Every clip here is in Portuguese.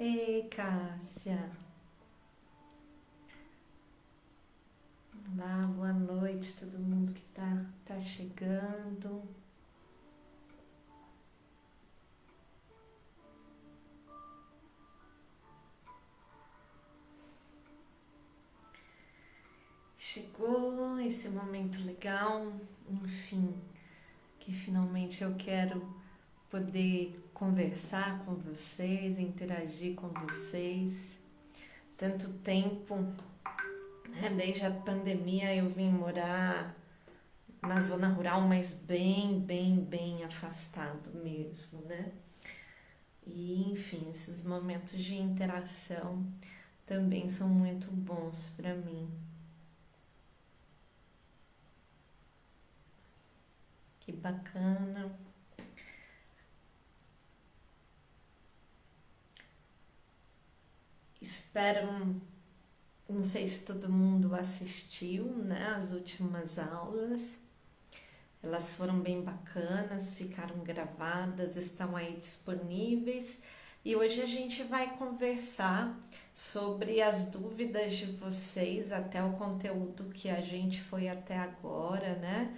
Ei, Cássia. Olá, boa noite, todo mundo que tá chegando. Chegou esse momento legal, enfim, que finalmente eu quero poder conversar com vocês, interagir com vocês. Tanto tempo, né? Desde a pandemia eu vim morar na zona rural, mas bem afastado mesmo, né? E enfim, esses momentos de interação também são muito bons para mim. Que bacana. Espero, não sei se todo mundo assistiu, né, as últimas aulas. Elas foram bem bacanas, ficaram gravadas, estão aí disponíveis. E hoje a gente vai conversar sobre as dúvidas de vocês, até o conteúdo que a gente foi até agora, né?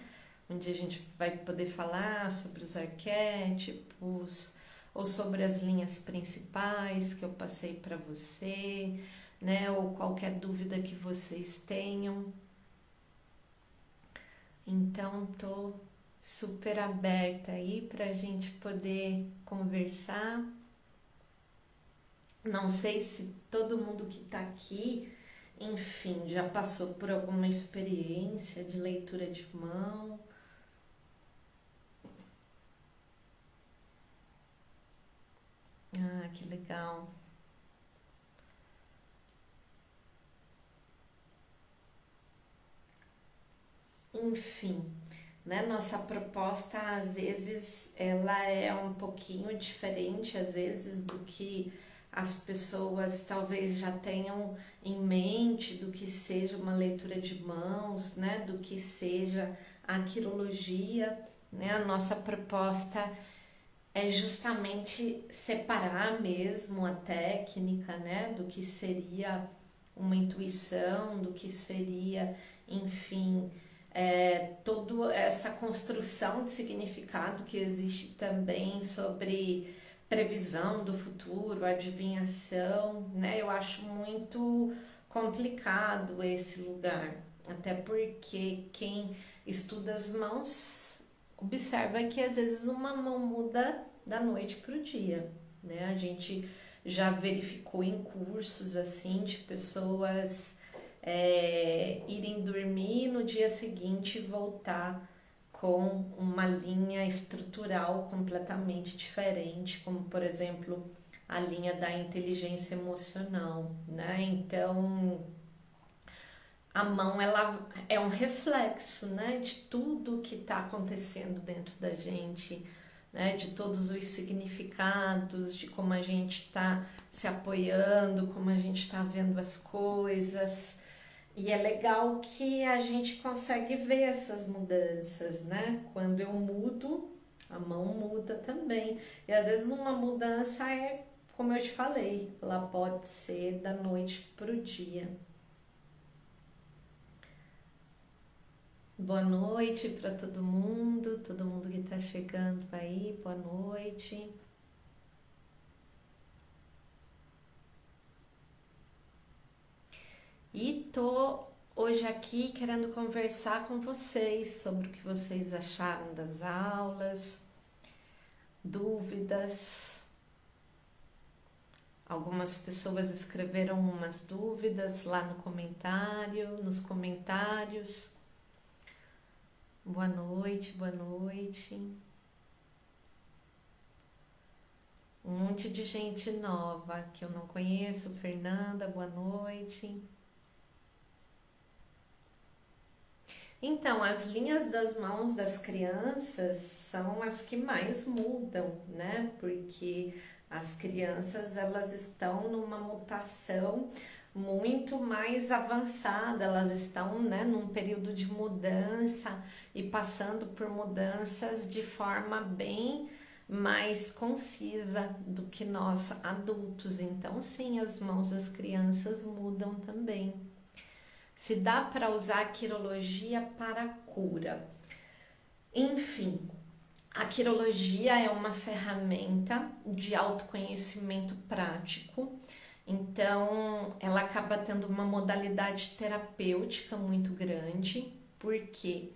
Onde a gente vai poder falar sobre os arquétipos ou sobre as linhas principais que eu passei para você, né? Ou qualquer dúvida que vocês tenham. Então, tô super aberta aí para a gente poder conversar. Não sei se todo mundo que está aqui, enfim, já passou por alguma experiência de leitura de mão. Ah, que legal. Enfim, né? Nossa proposta às vezes ela é um pouquinho diferente às vezes do que as pessoas talvez já tenham em mente do que seja uma leitura de mãos, né? Do que seja a quirologia, né? A nossa proposta é justamente separar mesmo a técnica, né, do que seria uma intuição, do que seria, enfim, toda essa construção de significado que existe também sobre previsão do futuro, adivinhação, né? Eu acho muito complicado esse lugar, até porque quem estuda as mãos observa que às vezes uma mão muda da noite para o dia, né? A gente já verificou em cursos assim de pessoas irem dormir no dia seguinte e voltar com uma linha estrutural completamente diferente, como por exemplo a linha da inteligência emocional, né? Então a mão ela é um reflexo, né, de tudo que está acontecendo dentro da gente, né, de todos os significados, de como a gente está se apoiando, como a gente está vendo as coisas. E é legal que a gente consegue ver essas mudanças, né? Quando eu mudo, a mão muda também. E às vezes uma mudança é, como eu te falei, ela pode ser da noite para o dia. Boa noite para todo mundo que está chegando aí, boa noite. E tô hoje aqui querendo conversar com vocês sobre o que vocês acharam das aulas, dúvidas. Algumas pessoas escreveram umas dúvidas lá no comentário, nos comentários. Boa noite, boa noite. Um monte de gente nova que eu não conheço. Fernanda, boa noite. Então, as linhas das mãos das crianças são as que mais mudam, né? Porque as crianças, elas estão numa mutação muito mais avançada, elas estão, né, num período de mudança e passando por mudanças de forma bem mais concisa do que nós adultos. Então, sim, as mãos das crianças mudam também. Se dá para usar a quirologia para cura. Enfim, a quirologia é uma ferramenta de autoconhecimento prático. Então, ela acaba tendo uma modalidade terapêutica muito grande. Por quê?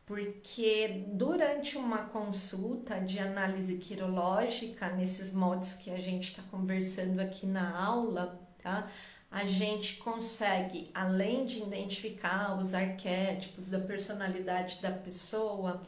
Porque durante uma consulta de análise quirológica, nesses moldes que a gente está conversando aqui na aula, tá? A gente consegue, além de identificar os arquétipos da personalidade da pessoa,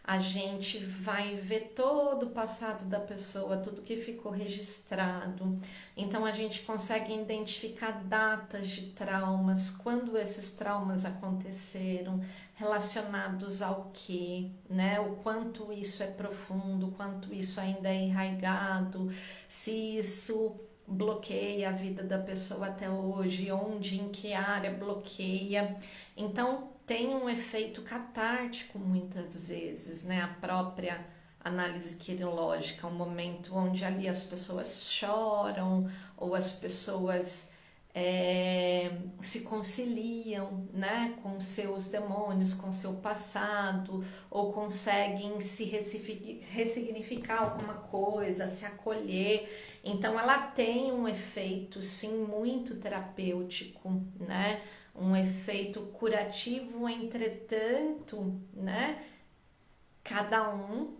a gente vai ver todo o passado da pessoa, tudo que ficou registrado. Então a gente consegue identificar datas de traumas, quando esses traumas aconteceram, relacionados ao quê, né? O quanto isso é profundo, o quanto isso ainda é enraizado, se isso bloqueia a vida da pessoa até hoje, onde, em que área bloqueia. Então tem um efeito catártico muitas vezes, né? A própria análise quirológica, um momento onde ali as pessoas choram ou as pessoas se conciliam, né, com seus demônios, com seu passado, ou conseguem se ressignificar alguma coisa, se acolher. Então ela tem um efeito sim muito terapêutico, né? Um efeito curativo, entretanto, né? Cada um,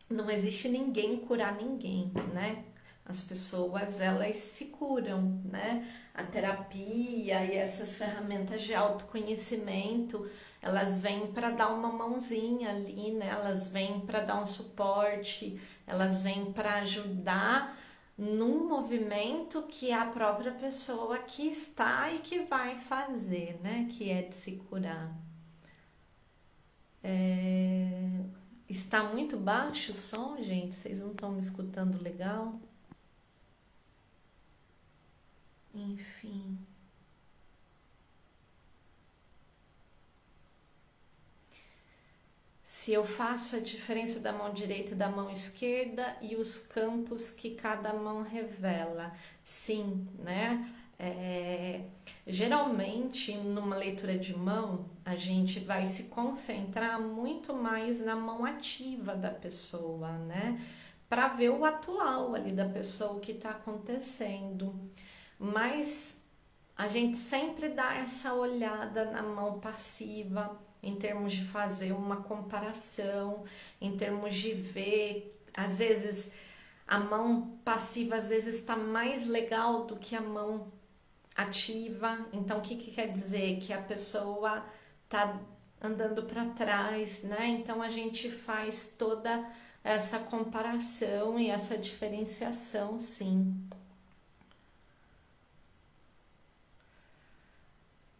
não existe ninguém curar ninguém, né? As pessoas, elas se curam, né? A terapia e essas ferramentas de autoconhecimento, elas vêm para dar uma mãozinha ali, né? Elas vêm para dar um suporte, elas vêm para ajudar num movimento que é a própria pessoa que está e que vai fazer, né? Que é de se curar. Está muito baixo o som, gente? Vocês não estão me escutando legal? Enfim. Se eu faço a diferença da mão direita e da mão esquerda e os campos que cada mão revela. Sim, né? Geralmente, numa leitura de mão, a gente vai se concentrar muito mais na mão ativa da pessoa, né? Para ver o atual ali da pessoa, o que está acontecendo. Mas a gente sempre dá essa olhada na mão passiva, em termos de fazer uma comparação, em termos de ver, às vezes a mão passiva às vezes está mais legal do que a mão ativa. Então o que quer dizer? Que a pessoa está andando para trás, né? Então a gente faz toda essa comparação e essa diferenciação, sim.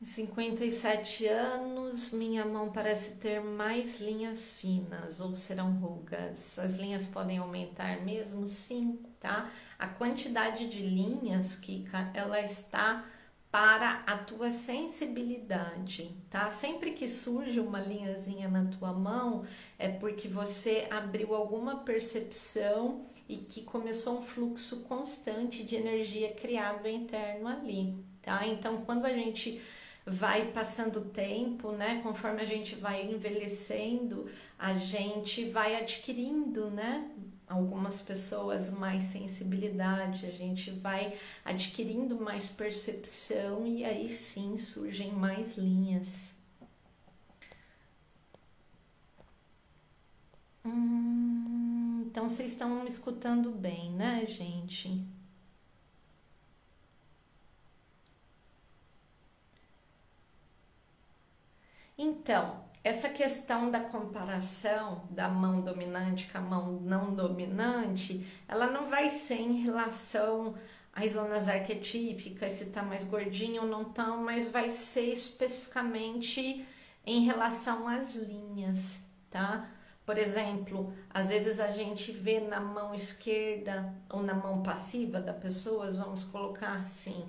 57 anos, minha mão parece ter mais linhas finas ou serão rugas. As linhas podem aumentar mesmo? Sim, tá? A quantidade de linhas, Kika, ela está para a tua sensibilidade, tá? Sempre que surge uma linhazinha na tua mão, é porque você abriu alguma percepção e que começou um fluxo constante de energia criado interno ali, tá? Então, quando a gente vai passando o tempo, né? Conforme a gente vai envelhecendo, a gente vai adquirindo, né? Algumas pessoas mais sensibilidade, a gente vai adquirindo mais percepção e aí sim surgem mais linhas. Então vocês estão me escutando bem, né, gente? Então, essa questão da comparação da mão dominante com a mão não dominante, ela não vai ser em relação às zonas arquetípicas, se tá mais gordinho ou não tão, mas vai ser especificamente em relação às linhas, tá? Por exemplo, às vezes a gente vê na mão esquerda ou na mão passiva da pessoa, vamos colocar assim,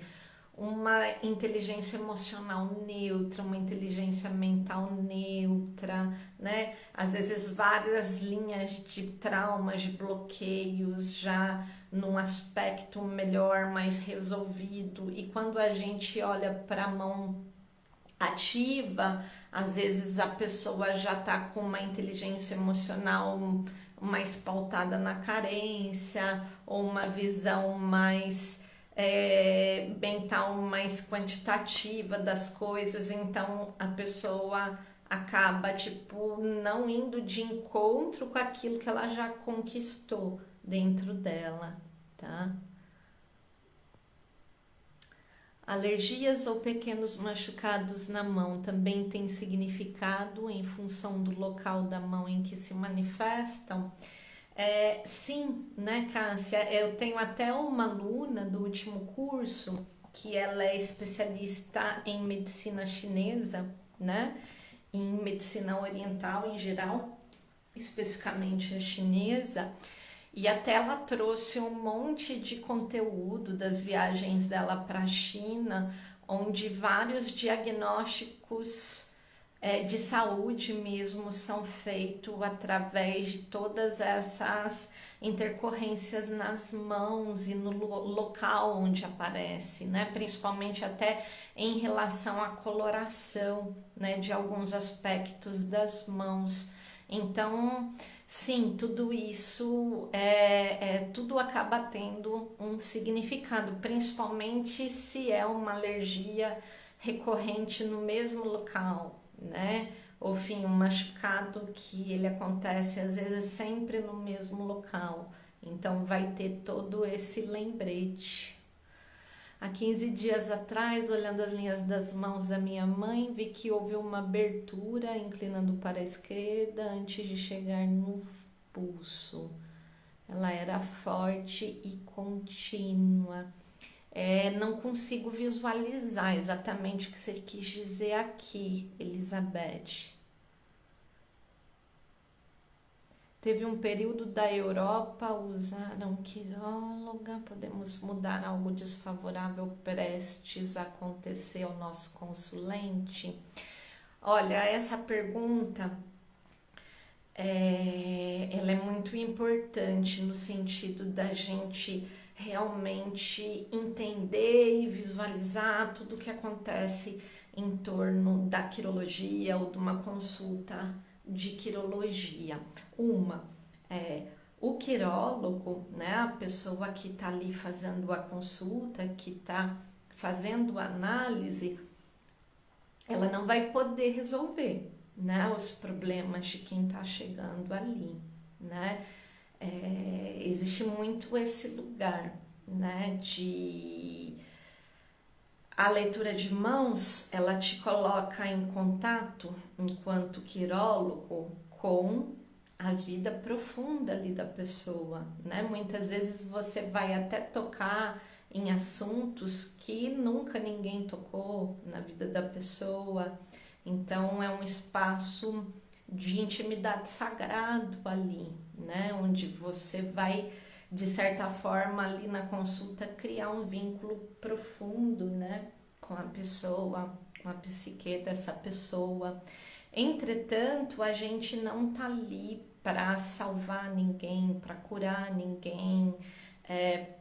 uma inteligência emocional neutra, uma inteligência mental neutra, né? Às vezes várias linhas de traumas, de bloqueios já num aspecto melhor, mais resolvido. E quando a gente olha para a mão ativa, às vezes a pessoa já está com uma inteligência emocional mais pautada na carência, ou uma visão mais mental, mais quantitativa das coisas, então a pessoa acaba tipo não indo de encontro com aquilo que ela já conquistou dentro dela, tá? Alergias ou pequenos machucados na mão também têm significado em função do local da mão em que se manifestam? Sim, né, Cássia? Eu tenho até uma aluna do último curso que ela é especialista em medicina chinesa, né? Em medicina oriental em geral, especificamente a chinesa. E até ela trouxe um monte de conteúdo das viagens dela para a China, onde vários diagnósticos de saúde mesmo são feitos através de todas essas intercorrências nas mãos e no local onde aparece, né? Principalmente até em relação à coloração, né, de alguns aspectos das mãos. Então, sim, tudo isso tudo acaba tendo um significado, principalmente se é uma alergia recorrente no mesmo local, né? Ou enfim, um machucado que ele acontece às vezes sempre no mesmo local. Então vai ter todo esse lembrete. Há 15 dias atrás, olhando as linhas das mãos da minha mãe, vi que houve uma abertura inclinando para a esquerda antes de chegar no pulso. Ela era forte e contínua. Não consigo visualizar exatamente o que você quis dizer aqui, Elizabeth. Teve um período da Europa, usaram quiróloga, podemos mudar algo desfavorável prestes a acontecer ao nosso consulente? Olha, essa pergunta ela é muito importante no sentido da gente realmente entender e visualizar tudo o que acontece em torno da quirologia ou de uma consulta de quirologia. O quirólogo, né, a pessoa que está ali fazendo a consulta, que está fazendo a análise, ela não vai poder resolver, né, os problemas de quem está chegando ali, né? Existe muito esse lugar, né, de a leitura de mãos, ela te coloca em contato, enquanto quirólogo, com a vida profunda ali da pessoa, né? Muitas vezes você vai até tocar em assuntos que nunca ninguém tocou na vida da pessoa. Então é um espaço de intimidade sagrado ali, né? Onde você vai, de certa forma, ali na consulta, criar um vínculo profundo, né? Com a pessoa, com a psique dessa pessoa. Entretanto, a gente não tá ali para salvar ninguém, para curar ninguém,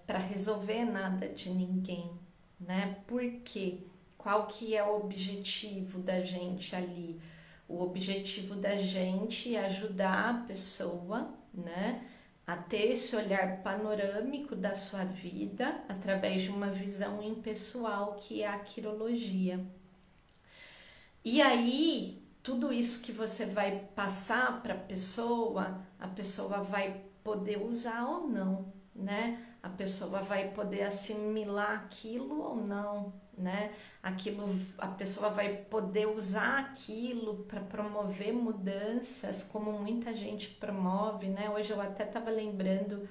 para resolver nada de ninguém, né? Por quê? Qual que é o objetivo da gente ali? O objetivo da gente é ajudar a pessoa, né, a ter esse olhar panorâmico da sua vida através de uma visão impessoal que é a quirologia. E aí, tudo isso que você vai passar para a pessoa vai poder usar ou não, né? A pessoa vai poder assimilar aquilo ou não, né? A pessoa vai poder usar aquilo para promover mudanças, como muita gente promove, né? Hoje eu até estava lembrando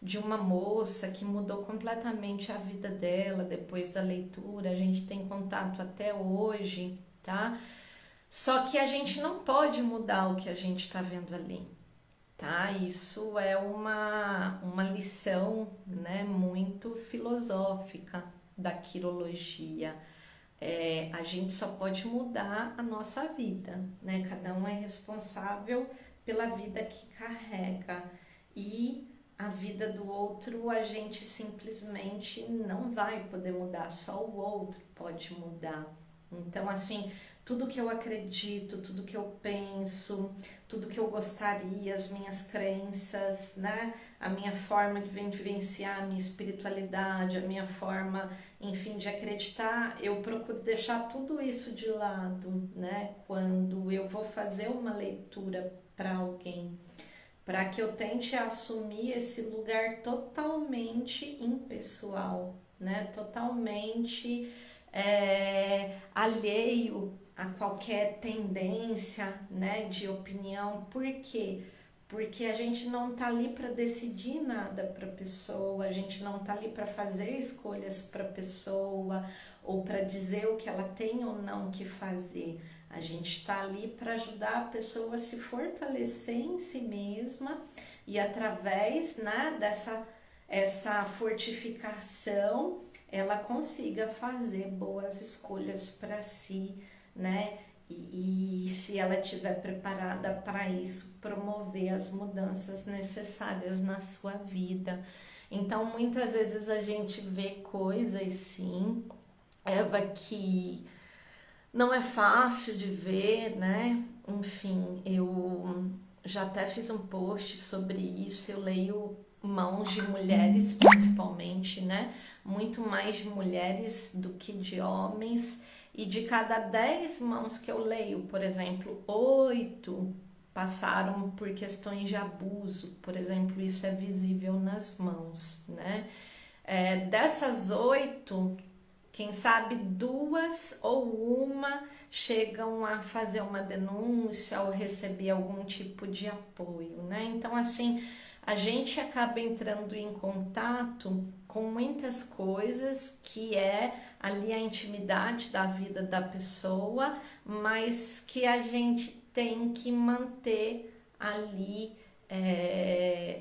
de uma moça que mudou completamente a vida dela depois da leitura. A gente tem contato até hoje, tá? Só que a gente não pode mudar o que a gente está vendo ali, tá? Isso é uma lição, né, muito filosófica, da quirologia. A gente só pode mudar a nossa vida, né? Cada um é responsável pela vida que carrega, e a vida do outro a gente simplesmente não vai poder mudar, só o outro pode mudar. Então, assim, tudo que eu acredito, tudo que eu penso, tudo que eu gostaria, as minhas crenças, né? A minha forma de vivenciar a minha espiritualidade, a minha forma, enfim, de acreditar, eu procuro deixar tudo isso de lado, né? Quando eu vou fazer uma leitura para alguém, para que eu tente assumir esse lugar totalmente impessoal, né? Totalmente alheio a qualquer tendência, né, de opinião. Por quê? Porque a gente não tá ali para decidir nada para a pessoa, a gente não tá ali para fazer escolhas para a pessoa ou para dizer o que ela tem ou não que fazer. A gente está ali para ajudar a pessoa a se fortalecer em si mesma e através, né, essa fortificação ela consiga fazer boas escolhas para si, né? E se ela estiver preparada para isso, promover as mudanças necessárias na sua vida. Então, muitas vezes a gente vê coisas, sim, Eva, que não é fácil de ver, né? Enfim, eu já até fiz um post sobre isso, eu leio mãos de mulheres principalmente, né? Muito mais de mulheres do que de homens, e de cada 10 mãos que eu leio, por exemplo, 8 passaram por questões de abuso, por exemplo, isso é visível nas mãos, né? Dessas 8, quem sabe 2 ou uma chegam a fazer uma denúncia ou receber algum tipo de apoio, né? Então, assim, a gente acaba entrando em contato com muitas coisas que é ali a intimidade da vida da pessoa, mas que a gente tem que manter ali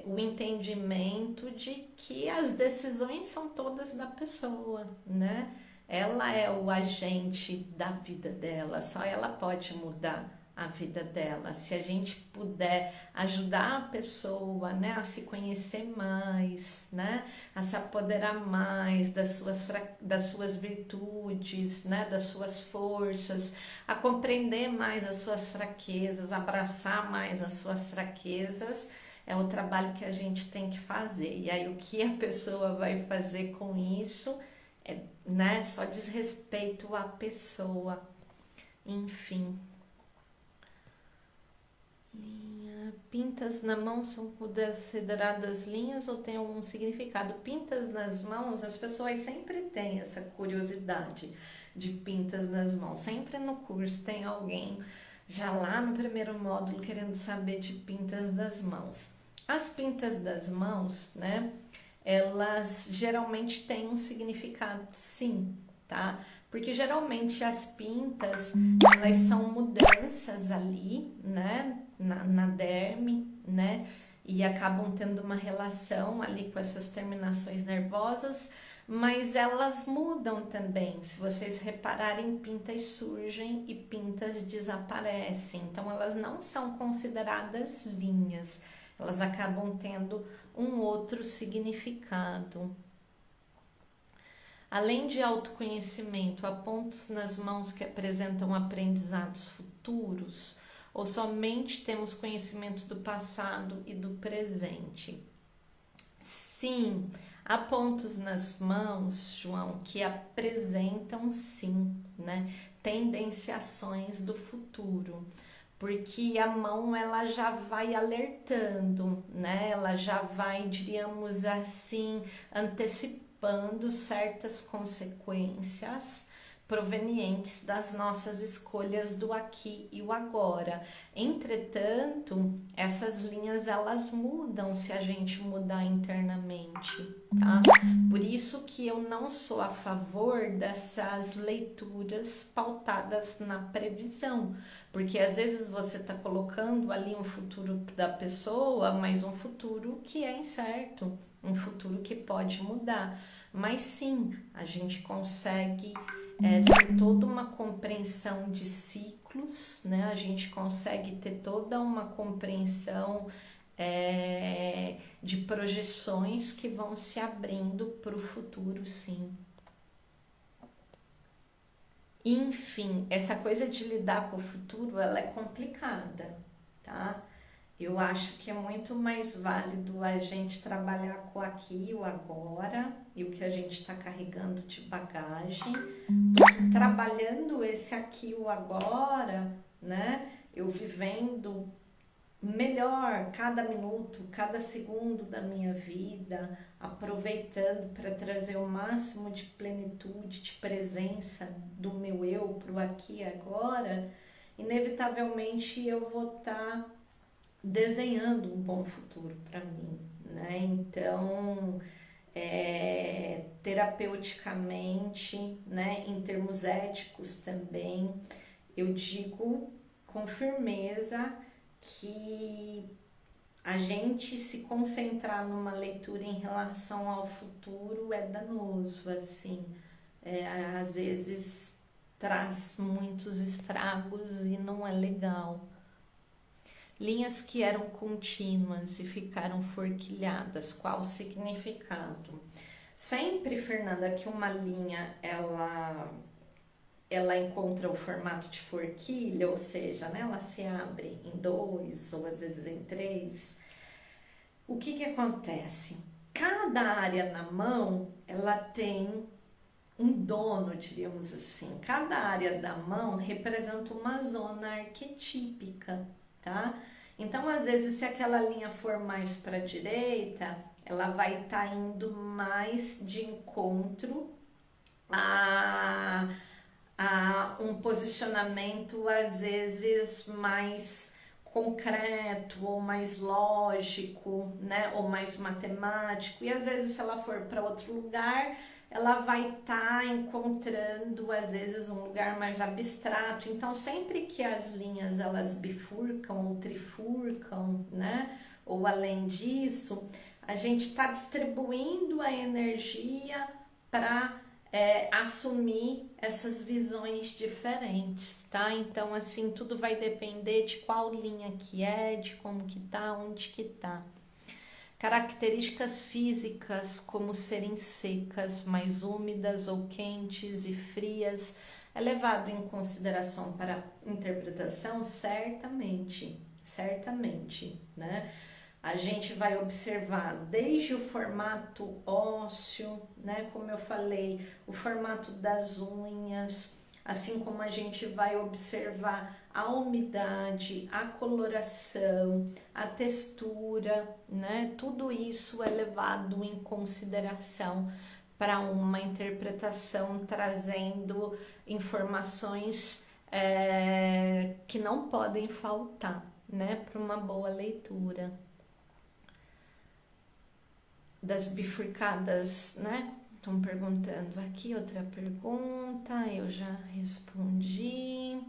o entendimento de que as decisões são todas da pessoa, né? Ela é o agente da vida dela, só ela pode mudar a vida dela. Se a gente puder ajudar a pessoa, né, a se conhecer mais, né, a se apoderar mais das suas virtudes, né, das suas forças, a compreender mais as suas fraquezas, abraçar mais as suas fraquezas, é o trabalho que a gente tem que fazer. E aí o que a pessoa vai fazer com isso né, só diz respeito à pessoa. Enfim. Pintas na mão são consideradas linhas ou tem algum significado? Pintas nas mãos, as pessoas sempre têm essa curiosidade de pintas nas mãos. Sempre no curso tem alguém já lá no primeiro módulo querendo saber de pintas das mãos. As pintas das mãos, né, elas geralmente têm um significado, sim, tá? Porque geralmente as pintas, elas são mudanças ali, né, na derme, né, e acabam tendo uma relação ali com essas terminações nervosas, mas elas mudam também. Se vocês repararem, pintas surgem e pintas desaparecem, então elas não são consideradas linhas, elas acabam tendo um outro significado. Além de autoconhecimento, há pontos nas mãos que apresentam aprendizados futuros ou somente temos conhecimento do passado e do presente? Sim, há pontos nas mãos, João, que apresentam sim, né, tendenciações do futuro. Porque a mão ela já vai alertando, né? Ela já vai, diríamos assim, antecipando certas consequências provenientes das nossas escolhas do aqui e o agora. Entretanto, essas linhas elas mudam se a gente mudar internamente, tá? Por isso que eu não sou a favor dessas leituras pautadas na previsão, porque às vezes você está colocando ali um futuro da pessoa, mas um futuro que é incerto, um futuro que pode mudar. Mas sim, a gente consegue ter toda uma compreensão de ciclos, né? A gente consegue ter toda uma compreensão de projeções que vão se abrindo para o futuro, sim. Enfim, essa coisa de lidar com o futuro, ela é complicada, tá? Eu acho que é muito mais válido a gente trabalhar com o aqui e o agora e o que a gente está carregando de bagagem. Trabalhando esse aqui e o agora, né? Eu vivendo melhor cada minuto, cada segundo da minha vida, aproveitando para trazer o máximo de plenitude, de presença do meu eu para o aqui e agora, inevitavelmente eu vou estar desenhando um bom futuro para mim, né? Então, terapeuticamente, né, em termos éticos também, eu digo com firmeza que a gente se concentrar numa leitura em relação ao futuro é danoso, assim, às vezes traz muitos estragos e não é legal. Linhas que eram contínuas e ficaram forquilhadas, qual o significado? Sempre, Fernanda, que uma linha ela encontra o formato de forquilha, ou seja, né, ela se abre em 2 ou às vezes em 3, o que acontece? Cada área na mão, ela tem um dono, diríamos assim. Cada área da mão representa uma zona arquetípica, tá? Então, às vezes, se aquela linha for mais para a direita, ela vai estar indo mais de encontro a um posicionamento, às vezes, mais concreto ou mais lógico, né? Ou mais matemático. E, às vezes, se ela for para outro lugar, ela vai estar encontrando, às vezes, um lugar mais abstrato. Então, sempre que as linhas elas bifurcam ou trifurcam, né? Ou além disso, a gente está distribuindo a energia para assumir essas visões diferentes, tá? Então, assim, tudo vai depender de qual linha que é, de como que tá, onde que tá. Características físicas, como serem secas, mais úmidas ou quentes e frias, é levado em consideração para interpretação? Certamente, né? A gente vai observar desde o formato ósseo, né? Como eu falei, o formato das unhas, assim como a gente vai observar a umidade, a coloração, a textura, né? Tudo isso é levado em consideração para uma interpretação, trazendo informações que não podem faltar, né? Para uma boa leitura. Das bifurcadas, né? Estão perguntando aqui outra pergunta, eu já respondi.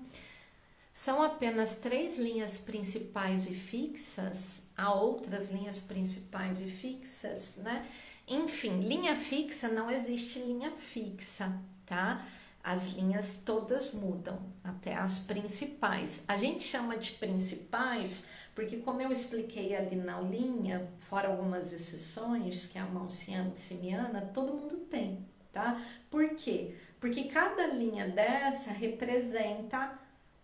São apenas 3 linhas principais e fixas? Há outras linhas principais e fixas, né? Enfim, linha fixa, não existe linha fixa, tá? As linhas todas mudam, até as principais. A gente chama de principais porque, como eu expliquei ali na linha, fora algumas exceções, que é a mão simiana, todo mundo tem, tá? Por quê? Porque cada linha dessa representa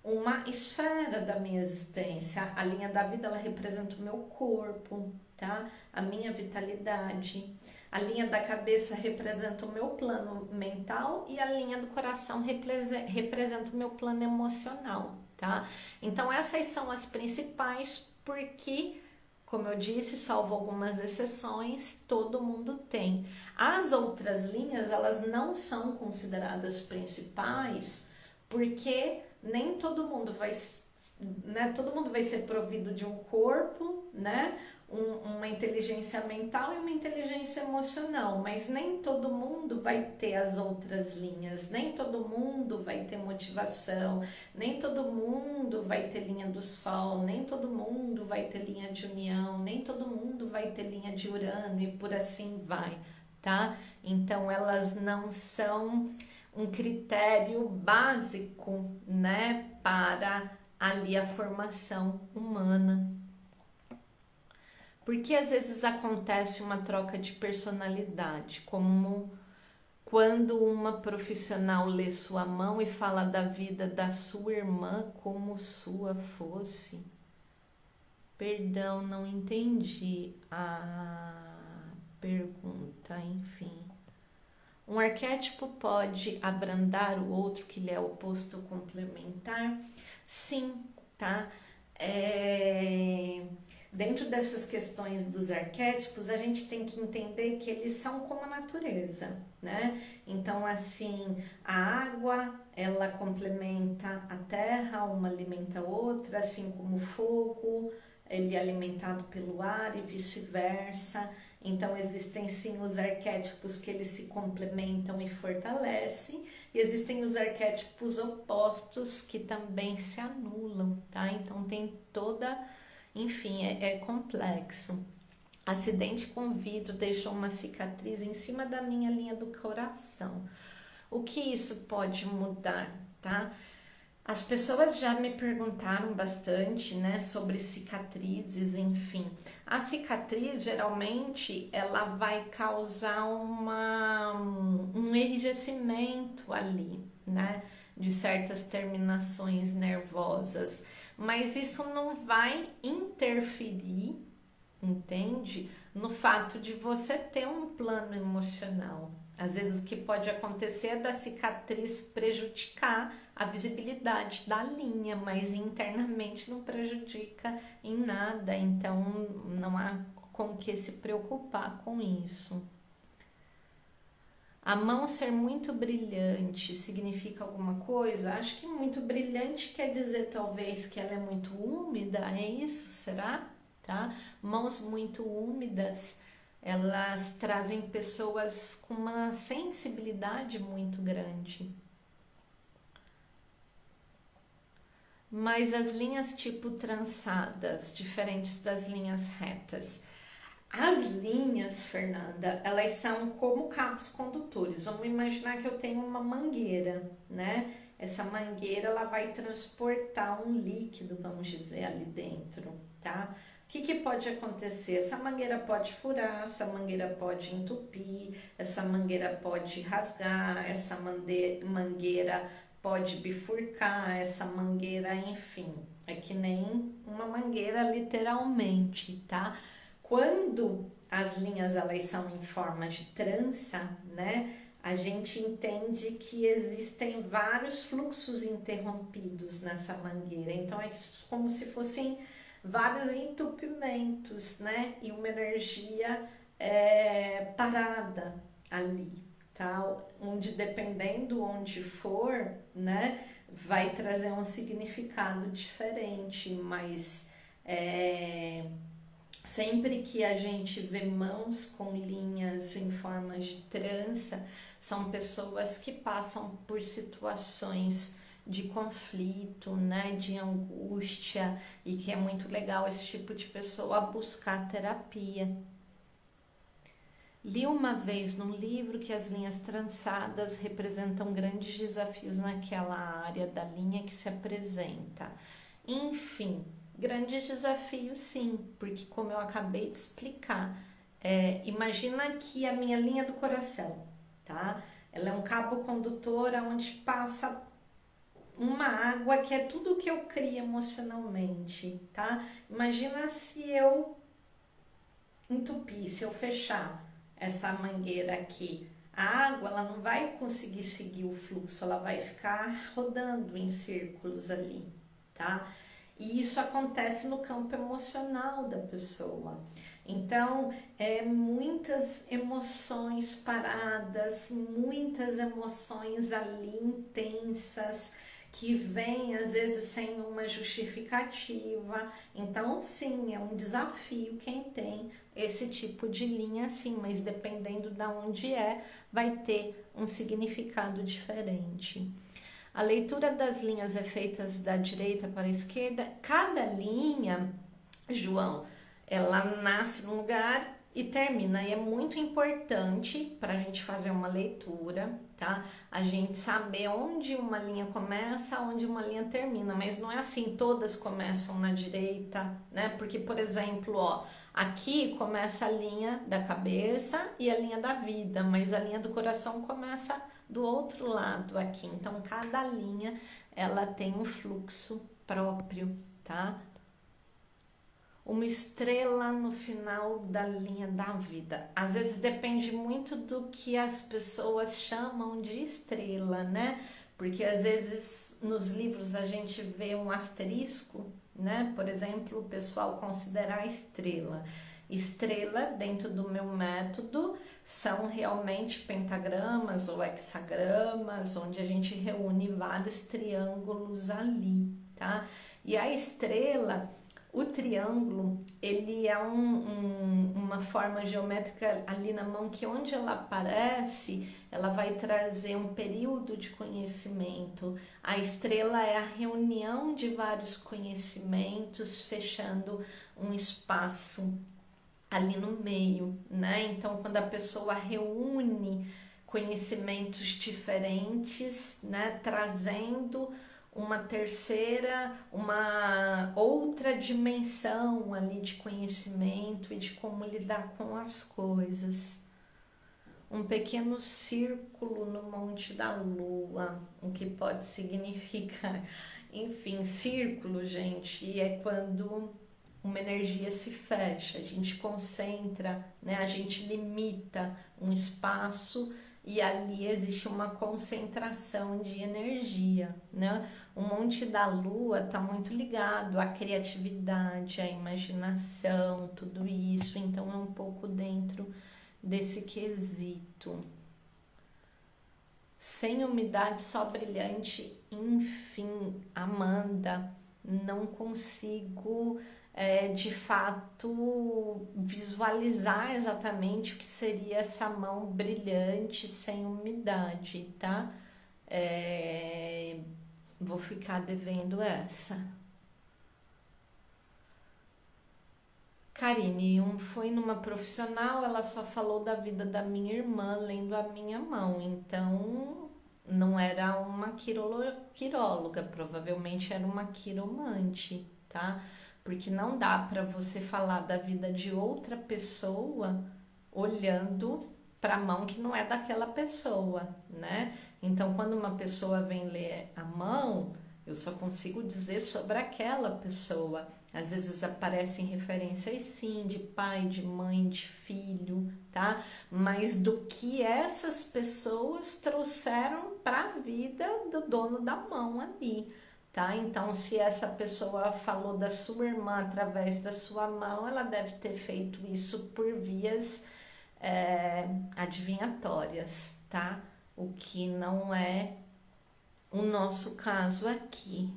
uma esfera da minha existência. A linha da vida, ela representa o meu corpo, tá? A minha vitalidade. A linha da cabeça representa o meu plano mental e a linha do coração representa o meu plano emocional, tá? Então, essas são as principais porque Como eu disse, salvo algumas exceções, todo mundo tem. As outras linhas, elas não são consideradas principais, porque nem todo mundo vai, né, todo mundo vai ser provido de um corpo, né, uma inteligência mental e uma inteligência emocional, mas nem todo mundo vai ter as outras linhas, nem todo mundo vai ter motivação, nem todo mundo vai ter linha do Sol, nem todo mundo vai ter linha de União, nem todo mundo vai ter linha de Urano e por assim vai, tá? Então elas não são um critério básico, né, para ali a formação humana. Porque às vezes acontece uma troca de personalidade, como quando uma profissional lê sua mão e fala da vida da sua irmã como sua fosse. Perdão, não entendi a pergunta, enfim. Um arquétipo pode abrandar o outro que lhe é oposto ou complementar? Sim, tá? Dentro dessas questões dos arquétipos, a gente tem que entender que eles são como a natureza, né? Então, assim, a água, ela complementa a terra, uma alimenta a outra, assim como o fogo, ele é alimentado pelo ar e vice-versa. Então, existem sim os arquétipos que eles se complementam e fortalecem, e existem os arquétipos opostos que também se anulam, tá? Então, tem toda... Enfim, é complexo. Acidente com vidro deixou uma cicatriz em cima da minha linha do coração. O que isso pode mudar, tá? As pessoas já me perguntaram bastante, né, sobre cicatrizes, enfim. A cicatriz, geralmente, ela vai causar um enrijecimento ali, né, de certas terminações nervosas. Mas isso não vai interferir, entende? No fato de você ter um plano emocional. Às vezes o que pode acontecer é da cicatriz prejudicar a visibilidade da linha, mas internamente não prejudica em nada, então não há com que se preocupar com isso. A mão ser muito brilhante significa alguma coisa? Acho que muito brilhante quer dizer talvez que ela é muito úmida, é isso? Será? Tá? Mãos muito úmidas, elas trazem pessoas com uma sensibilidade muito grande. Mas as linhas tipo trançadas, diferentes das linhas retas. As linhas, Fernanda, elas são como cabos condutores. Vamos imaginar que eu tenho uma mangueira, né? Essa mangueira, ela vai transportar um líquido, vamos dizer, ali dentro, tá? O que pode acontecer? Essa mangueira pode furar, essa mangueira pode entupir, essa mangueira pode rasgar, essa mangueira pode bifurcar, essa mangueira, enfim, é que nem uma mangueira literalmente, tá? Quando as linhas elas são em forma de trança, né, a gente entende que existem vários fluxos interrompidos nessa mangueira. Então é como se fossem vários entupimentos, né, e uma energia parada ali, tá? Onde dependendo onde for, né, vai trazer um significado diferente, mas sempre que a gente vê mãos com linhas em forma de trança, são pessoas que passam por situações de conflito, né, de angústia, e que é muito legal esse tipo de pessoa buscar terapia. Li uma vez num livro que as linhas trançadas representam grandes desafios naquela área da linha que se apresenta. Enfim, grandes desafios sim, porque como eu acabei de explicar, imagina que a minha linha do coração, tá? Ela é um cabo condutor onde passa uma água que é tudo que eu crio emocionalmente, tá? Imagina se eu entupir, se eu fechar essa mangueira aqui, a água ela não vai conseguir seguir o fluxo, ela vai ficar rodando em círculos ali, tá? E isso acontece no campo emocional da pessoa. Então, muitas emoções paradas, muitas emoções ali intensas, que vêm às vezes sem uma justificativa. Então, sim, é um desafio quem tem esse tipo de linha, sim, mas dependendo de onde vai ter um significado diferente. A leitura das linhas é feita da direita para a esquerda. Cada linha, João, ela nasce num lugar e termina. E é muito importante para a gente fazer uma leitura, tá? A gente saber onde uma linha começa, onde uma linha termina. Mas não é assim, todas começam na direita, né? Porque, por exemplo, ó, aqui começa a linha da cabeça e a linha da vida, mas a linha do coração começa do outro lado aqui. Então, cada linha, ela tem um fluxo próprio, tá? Uma estrela no final da linha da vida. Às vezes depende muito do que as pessoas chamam de estrela, né? Porque às vezes nos livros a gente vê um asterisco, né? Por exemplo, o pessoal considera a estrela. Estrela, dentro do meu método, são realmente pentagramas ou hexagramas, onde a gente reúne vários triângulos ali, tá? E a estrela, o triângulo, ele é uma forma geométrica ali na mão que onde ela aparece, ela vai trazer um período de conhecimento. A estrela é a reunião de vários conhecimentos, fechando um espaço ali no meio, né? Então, quando a pessoa reúne conhecimentos diferentes, né, trazendo uma terceira, uma outra dimensão ali de conhecimento e de como lidar com as coisas. Um pequeno círculo no Monte da Lua, o que pode significar. Enfim, círculo, gente, é quando uma energia se fecha, a gente concentra, né? A gente limita um espaço e ali existe uma concentração de energia, né? O Monte da Lua está muito ligado à criatividade, à imaginação, tudo isso, então é um pouco dentro desse quesito. Sem umidade, só brilhante, enfim, Amanda, não consigo de fato visualizar exatamente o que seria essa mão brilhante sem umidade, tá? Vou ficar devendo essa. Karine, foi numa profissional, ela só falou da vida da minha irmã lendo a minha mão, então não era uma quiróloga, provavelmente era uma quiromante, tá? Porque não dá para você falar da vida de outra pessoa olhando para a mão que não é daquela pessoa, né? Então, quando uma pessoa vem ler a mão, eu só consigo dizer sobre aquela pessoa. Às vezes aparecem referências sim, de pai, de mãe, de filho, tá? Mas do que essas pessoas trouxeram para a vida do dono da mão ali, tá? Então, se essa pessoa falou da sua irmã através da sua mão, ela deve ter feito isso por vias adivinhatórias, tá? O que não é o nosso caso aqui.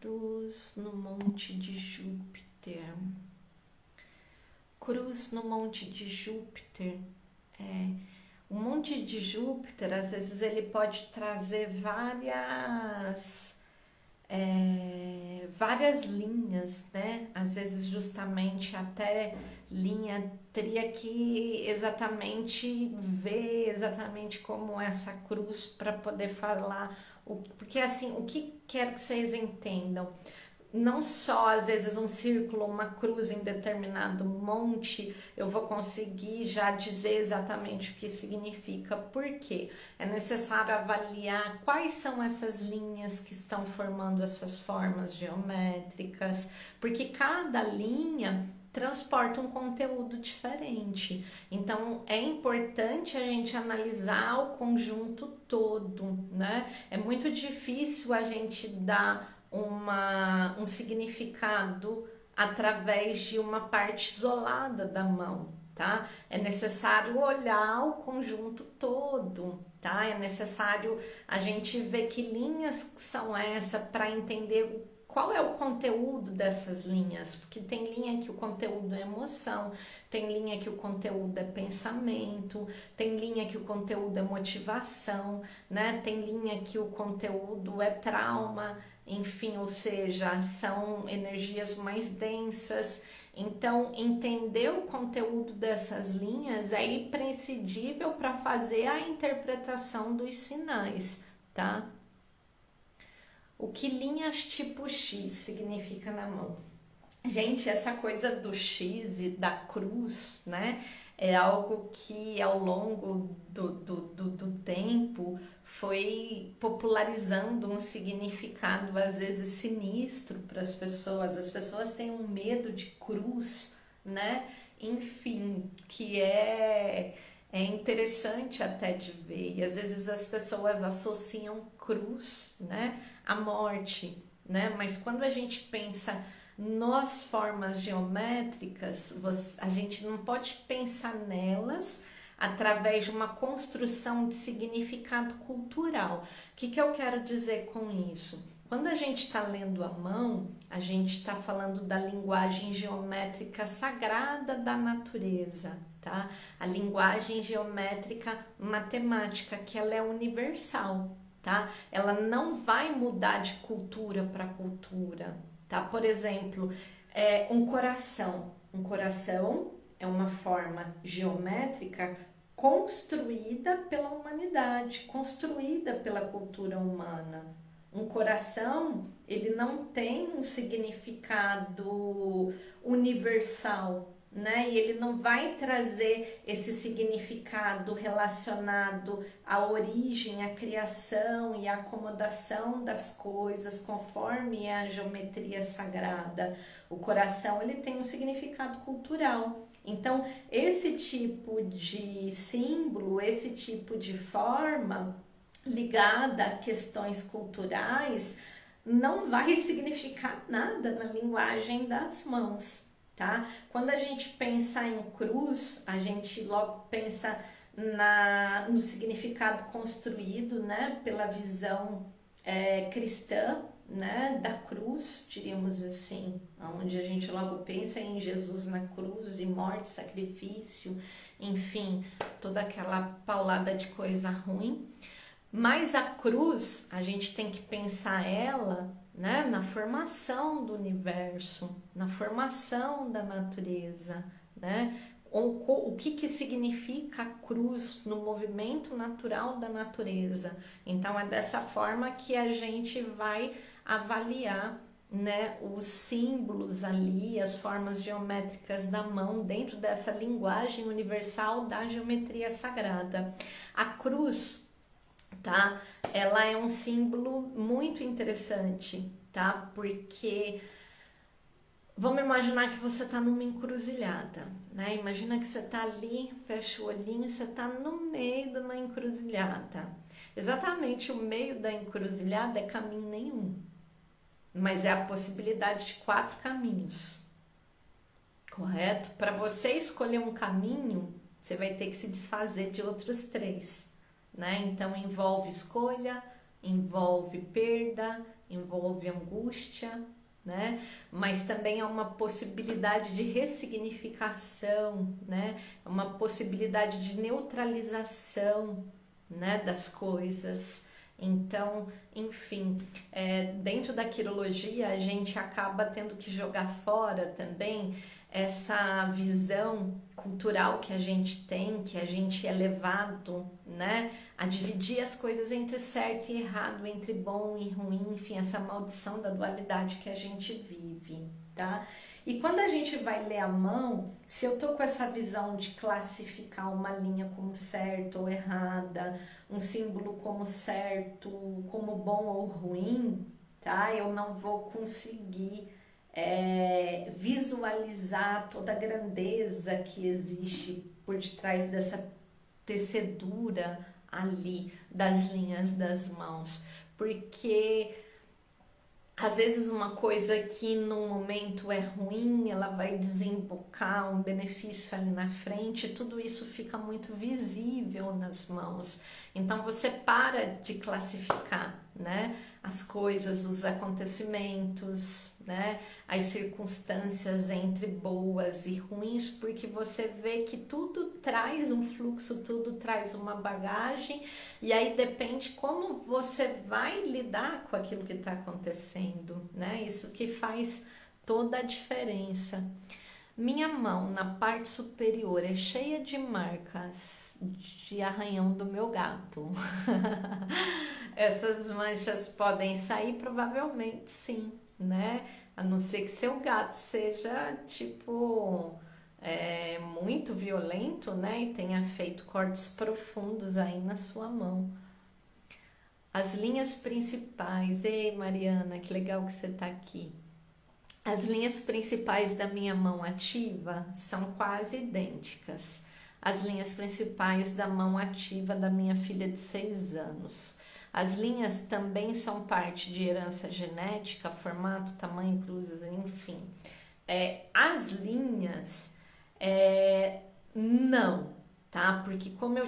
Cruz no Monte de Júpiter. Cruz no Monte de Júpiter. O Monte de Júpiter, às vezes, ele pode trazer várias linhas, né? Às vezes, justamente, até linha teria que exatamente ver exatamente como essa cruz para poder falar. Porque, assim, o que quero que vocês entendam? Não só, às vezes, um círculo, uma cruz em determinado monte, eu vou conseguir já dizer exatamente o que significa. Por quê? É necessário avaliar quais são essas linhas que estão formando essas formas geométricas, porque cada linha transporta um conteúdo diferente. Então é importante a gente analisar o conjunto todo, né? É muito difícil a gente dar um significado através de uma parte isolada da mão, tá? É necessário olhar o conjunto todo, tá? É necessário a gente ver que linhas são essas para entender qual é o conteúdo dessas linhas, porque tem linha que o conteúdo é emoção, tem linha que o conteúdo é pensamento, tem linha que o conteúdo é motivação, né? Tem linha que o conteúdo é trauma, enfim, ou seja, são energias mais densas. Então, entender o conteúdo dessas linhas é imprescindível para fazer a interpretação dos sinais, tá? O que linhas tipo X significa na mão? Gente, essa coisa do X e da cruz, né? É algo que ao longo do tempo foi popularizando um significado às vezes sinistro para as pessoas. As pessoas têm um medo de cruz, né? Enfim, que é interessante até de ver. E às vezes as pessoas associam cruz, né, à morte, né? Mas quando a gente pensa nas formas geométricas, a gente não pode pensar nelas através de uma construção de significado cultural. O que eu quero dizer com isso? Quando a gente está lendo a mão, a gente está falando da linguagem geométrica sagrada da natureza, tá? A linguagem geométrica matemática, que ela é universal, tá? Ela não vai mudar de cultura para cultura, tá? Por exemplo, um coração. Um coração é uma forma geométrica construída pela humanidade, construída pela cultura humana. Um coração, ele não tem um significado universal, né? E ele não vai trazer esse significado relacionado à origem, à criação e à acomodação das coisas conforme a geometria sagrada. O coração, ele tem um significado cultural. Então, esse tipo de símbolo, esse tipo de forma ligada a questões culturais não vai significar nada na linguagem das mãos, tá? Quando a gente pensa em cruz, a gente logo pensa no significado construído, né, pela visão cristã, né, da cruz, diríamos assim, onde a gente logo pensa em Jesus na cruz e morte, sacrifício, enfim, toda aquela paulada de coisa ruim. Mas a cruz, a gente tem que pensar ela, né, na formação do universo, na formação da natureza, né? O que significa a cruz no movimento natural da natureza. Então, é dessa forma que a gente vai avaliar, né, os símbolos ali, as formas geométricas da mão dentro dessa linguagem universal da geometria sagrada. A cruz, tá? Ela é um símbolo muito interessante, tá? Porque vamos imaginar que você está numa encruzilhada, né? Imagina que você está ali, fecha o olhinho, você está no meio de uma encruzilhada. Exatamente o meio da encruzilhada é caminho nenhum, mas é a possibilidade de 4 caminhos, correto? Para você escolher um caminho, você vai ter que se desfazer de outros 3. Né? Então envolve escolha, envolve perda, envolve angústia, né? Mas também é uma possibilidade de ressignificação, né? É uma possibilidade de neutralização, né, das coisas. Então, enfim, dentro da quirologia a gente acaba tendo que jogar fora também essa visão cultural que a gente tem, que a gente é levado, né, a dividir as coisas entre certo e errado, entre bom e ruim, enfim, essa maldição da dualidade que a gente vive, tá? E quando a gente vai ler a mão, se eu tô com essa visão de classificar uma linha como certa ou errada, um símbolo como certo, como bom ou ruim, tá? Eu não vou conseguir visualizar toda a grandeza que existe por detrás dessa tecedura ali das linhas das mãos, porque às vezes uma coisa que no momento é ruim, ela vai desembocar um benefício ali na frente, tudo isso fica muito visível nas mãos. Então você para de classificar, né, as coisas, os acontecimentos, né, as circunstâncias entre boas e ruins, porque você vê que tudo traz um fluxo, tudo traz uma bagagem, e aí depende como você vai lidar com aquilo que está acontecendo, né? Isso que faz toda a diferença. Minha mão na parte superior é cheia de marcas de arranhão do meu gato. Essas manchas podem sair? Provavelmente sim, né? A não ser que seu gato seja tipo muito violento, né? E tenha feito cortes profundos aí na sua mão. As linhas principais. Ei, Mariana, que legal que você tá aqui. As linhas principais da minha mão ativa são quase idênticas às linhas principais da mão ativa da minha filha de 6 anos. As linhas também são parte de herança genética, formato, tamanho, cruzes, enfim. As linhas, não, tá? Porque como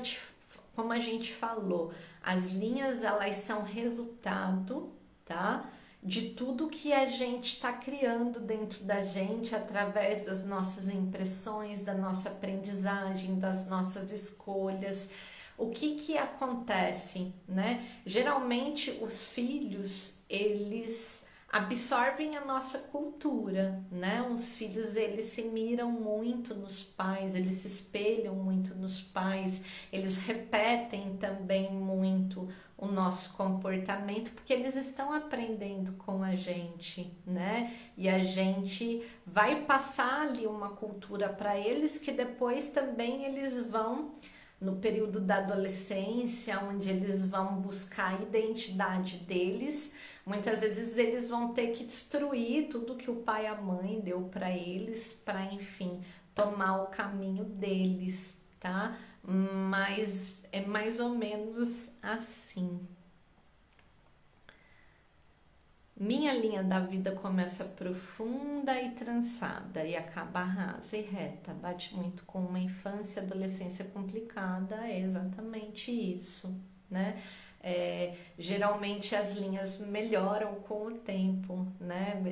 a gente falou, as linhas elas são resultado, tá? De tudo que a gente está criando dentro da gente através das nossas impressões, da nossa aprendizagem, das nossas escolhas. O que acontece, né? Geralmente os filhos, eles absorvem a nossa cultura, né? Os filhos, eles se miram muito nos pais, eles se espelham muito nos pais, eles repetem também muito o nosso comportamento, porque eles estão aprendendo com a gente, né? E a gente vai passar ali uma cultura para eles que depois também eles vão, no período da adolescência, onde eles vão buscar a identidade deles, muitas vezes eles vão ter que destruir tudo que o pai e a mãe deu para eles, para, enfim, tomar o caminho deles, tá? Mas é mais ou menos assim. Minha linha da vida começa profunda e trançada e acaba rasa e reta. Bate muito com uma infância e adolescência complicada, é exatamente isso, né? Geralmente as linhas melhoram com o tempo, né?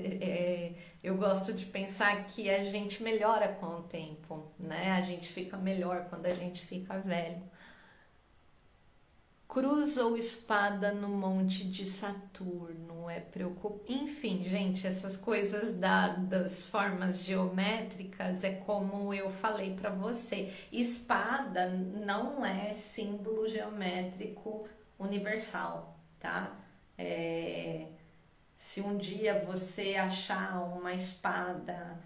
Eu gosto de pensar que a gente melhora com o tempo, né? A gente fica melhor quando a gente fica velho. Cruz ou espada no monte de Saturno é preocupante. Enfim, gente, essas coisas das formas geométricas é como eu falei para você. Espada não é símbolo geométrico universal, tá? Se um dia você achar uma espada,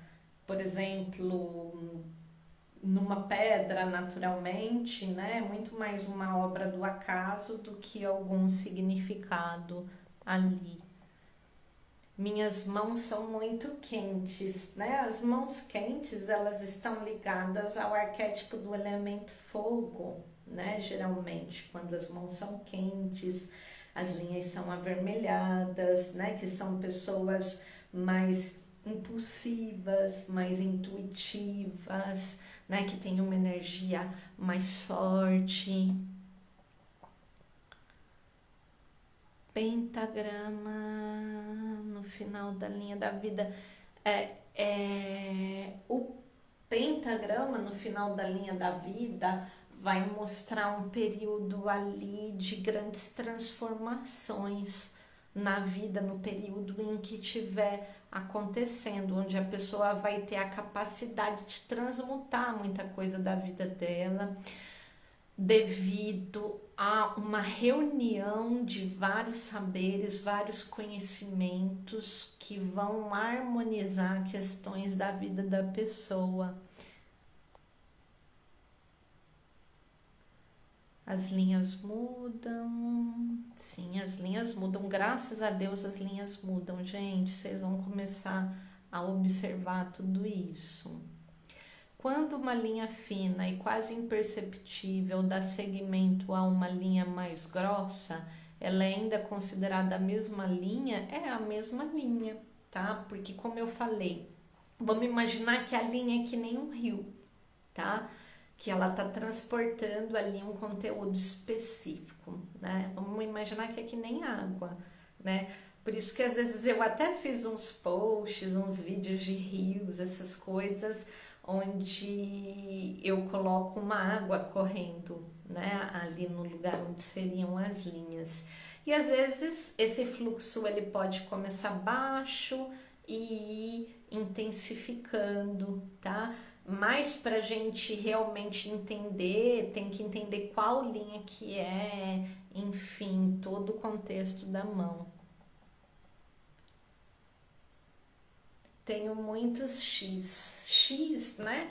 por exemplo, numa pedra naturalmente, né? Muito mais uma obra do acaso do que algum significado ali. Minhas mãos são muito quentes, né? As mãos quentes, elas estão ligadas ao arquétipo do elemento fogo, né? Geralmente, quando as mãos são quentes, as linhas são avermelhadas, né? Que são pessoas mais impulsivas, mais intuitivas, né, que tem uma energia mais forte. Pentagrama no final da linha da vida. O pentagrama no final da linha da vida vai mostrar um período ali de grandes transformações na vida, no período em que estiver acontecendo, onde a pessoa vai ter a capacidade de transmutar muita coisa da vida dela, devido a uma reunião de vários saberes, vários conhecimentos que vão harmonizar questões da vida da pessoa. As linhas mudam, sim, as linhas mudam, graças a Deus as linhas mudam, gente, vocês vão começar a observar tudo isso. Quando uma linha fina e quase imperceptível dá seguimento a uma linha mais grossa, ela é ainda considerada a mesma linha? É a mesma linha, tá? Porque como eu falei, vamos imaginar que a linha é que nem um rio, tá? Que ela tá transportando ali um conteúdo específico, né? Vamos imaginar que é que nem água, né? Por isso que às vezes eu até fiz uns posts, uns vídeos de rios, essas coisas, onde eu coloco uma água correndo, né, ali no lugar onde seriam as linhas. E às vezes esse fluxo ele pode começar baixo e ir intensificando, tá? Mas para a gente realmente entender, tem que entender qual linha que é, enfim, todo o contexto da mão. Tenho muitos X, né?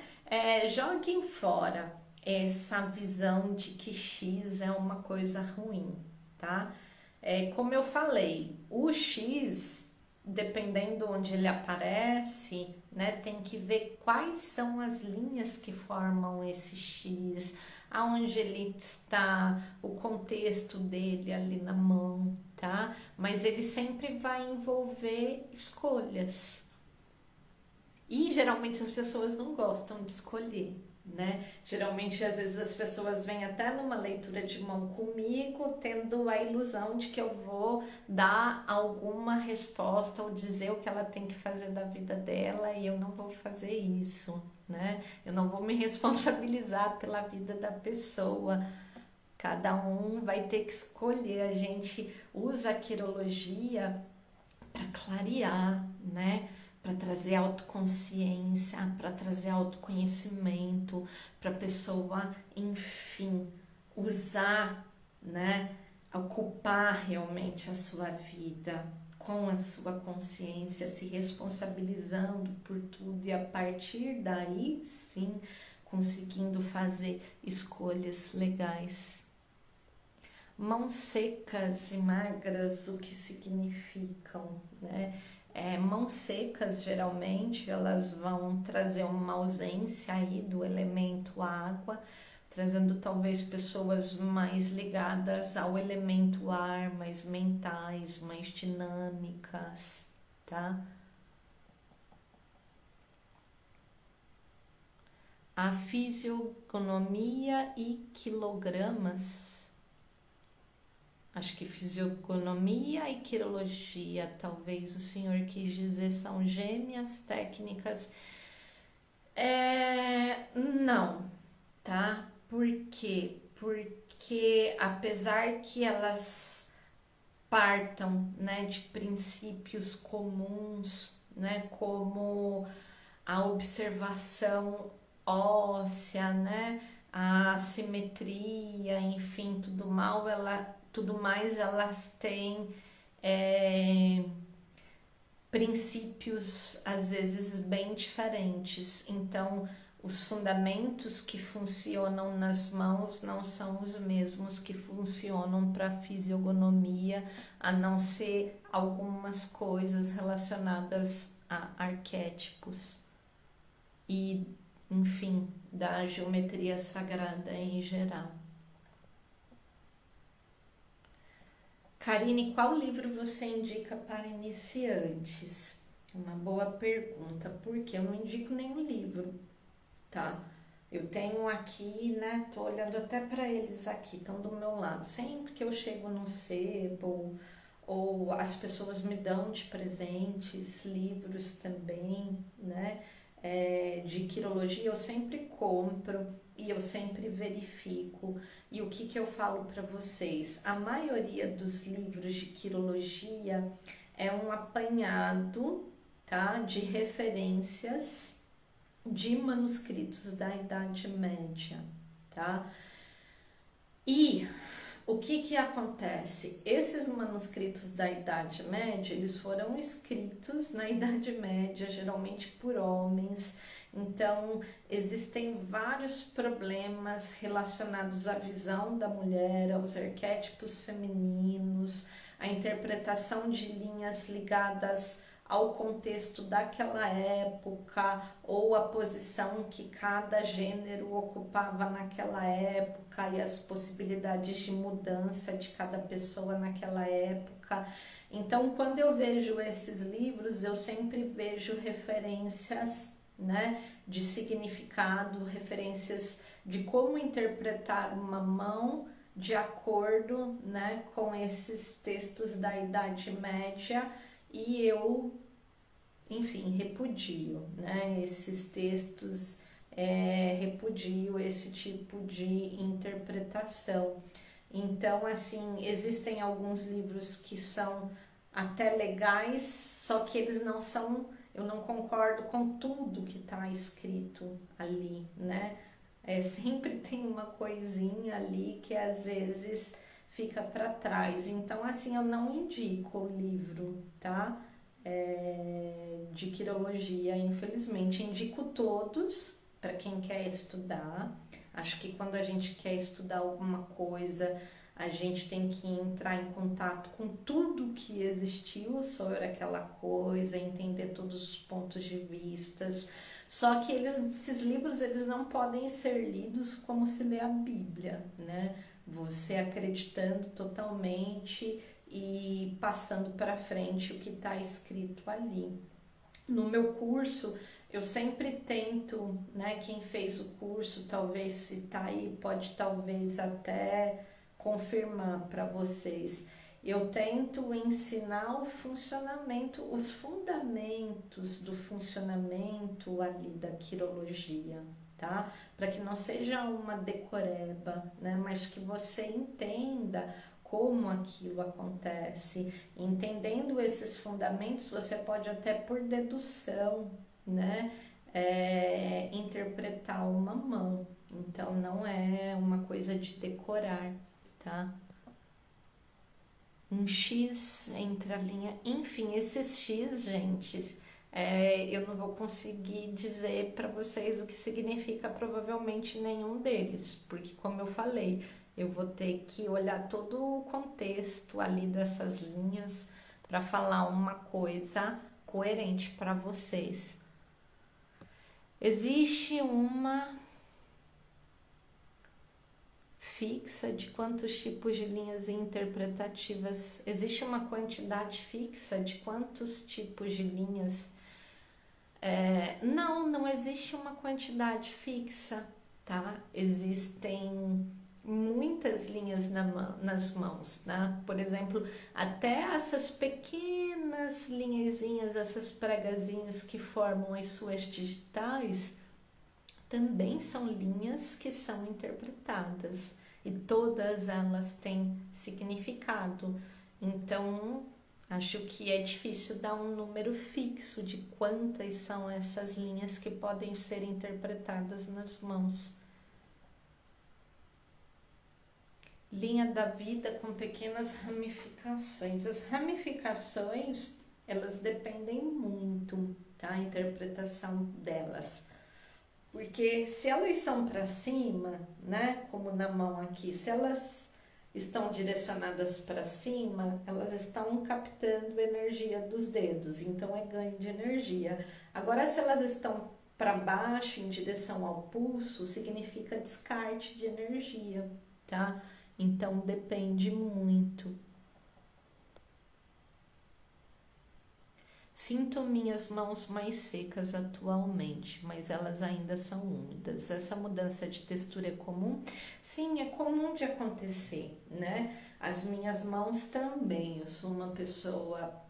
Joguem fora essa visão de que X é uma coisa ruim, tá? Como eu falei, o X, dependendo onde ele aparece, né, tem que ver quais são as linhas que formam esse X, aonde ele está, o contexto dele ali na mão, tá? Mas ele sempre vai envolver escolhas. E geralmente as pessoas não gostam de escolher, né? Geralmente, às vezes, as pessoas vêm até numa leitura de mão comigo, tendo a ilusão de que eu vou dar alguma resposta ou dizer o que ela tem que fazer da vida dela, e eu não vou fazer isso, né? Eu não vou me responsabilizar pela vida da pessoa. Cada um vai ter que escolher. A gente usa a quirologia para clarear, né? Para trazer autoconsciência, para trazer autoconhecimento, para a pessoa, enfim, usar, né, ocupar realmente a sua vida com a sua consciência, se responsabilizando por tudo e a partir daí, sim, conseguindo fazer escolhas legais. Mãos secas e magras, o que significam, né? Mãos secas, geralmente, elas vão trazer uma ausência aí do elemento água, trazendo talvez pessoas mais ligadas ao elemento ar, mais mentais, mais dinâmicas, tá? A fisionomia e quilogramas. Acho que fisionomia e quirologia, talvez o senhor quis dizer, são gêmeas técnicas. Não, tá? Por quê? Porque apesar que elas partam, né, de princípios comuns, né, como a observação óssea, né, a simetria, enfim, tudo mais, elas têm princípios às vezes bem diferentes. Então, os fundamentos que funcionam nas mãos não são os mesmos que funcionam para a fisionomia, a não ser algumas coisas relacionadas a arquétipos e, enfim, da geometria sagrada em geral. Karine, qual livro você indica para iniciantes? Uma boa pergunta, porque eu não indico nenhum livro, tá? Eu tenho aqui, né? Tô olhando até para eles aqui, estão do meu lado. Sempre que eu chego no sebo, ou as pessoas me dão de presentes, livros também, né? De quirologia, eu sempre compro e eu sempre verifico. E o que eu falo para vocês? A maioria dos livros de quirologia é um apanhado, tá, de referências de manuscritos da Idade Média, tá? E o que acontece? Esses manuscritos da Idade Média, eles foram escritos na Idade Média, geralmente por homens. Então, existem vários problemas relacionados à visão da mulher, aos arquétipos femininos, à interpretação de linhas ligadas ao contexto daquela época ou a posição que cada gênero ocupava naquela época e as possibilidades de mudança de cada pessoa naquela época. Então, quando eu vejo esses livros, eu sempre vejo referências, né, de significado, referências de como interpretar uma mão de acordo, né, com esses textos da Idade Média, e eu, enfim, repudio, né, esses textos, repudio esse tipo de interpretação. Então, assim, existem alguns livros que são até legais, só que eles não são, eu não concordo com tudo que está escrito ali, né? Sempre tem uma coisinha ali que às vezes fica para trás. Então, assim, eu não indico o livro, tá? De quirologia, infelizmente. Indico todos para quem quer estudar. Acho que quando a gente quer estudar alguma coisa, a gente tem que entrar em contato com tudo que existiu sobre aquela coisa, entender todos os pontos de vista. Só que esses livros eles não podem ser lidos como se lê a Bíblia, né? Você acreditando totalmente e passando para frente o que está escrito ali. No meu curso, eu sempre tento, né? Quem fez o curso, talvez se tá aí, pode talvez até confirmar para vocês. Eu tento ensinar o funcionamento, os fundamentos do funcionamento ali da quirologia, tá? Para que não seja uma decoreba, né? Mas que você entenda como aquilo acontece. Entendendo esses fundamentos, você pode até por dedução, né? Interpretar uma mão. Então não é uma coisa de decorar, tá? Um X entre a linha, enfim, esses X, gente, eu não vou conseguir dizer para vocês o que significa provavelmente nenhum deles, porque como eu falei, eu vou ter que olhar todo o contexto ali dessas linhas para falar uma coisa coerente para vocês. Existe uma fixa de quantos tipos de linhas interpretativas, existe uma quantidade fixa de quantos tipos de linhas? Não existe uma quantidade fixa, tá? Existem muitas linhas nas mãos, né? Por exemplo, até essas pequenas linhazinhas, essas pregazinhas que formam as suas digitais, também são linhas que são interpretadas e todas elas têm significado. Então, acho que é difícil dar um número fixo de quantas são essas linhas que podem ser interpretadas nas mãos. Linha da vida com pequenas ramificações. As ramificações, elas dependem muito da interpretação delas. Porque se elas são para cima, né, como na mão aqui, se elas estão direcionadas para cima, elas estão captando energia dos dedos, então é ganho de energia. Agora, se elas estão para baixo, em direção ao pulso, significa descarte de energia, tá? Então depende muito. Sinto minhas mãos mais secas atualmente, mas elas ainda são úmidas. Essa mudança de textura é comum? Sim, é comum de acontecer, né? As minhas mãos também. Eu sou uma pessoa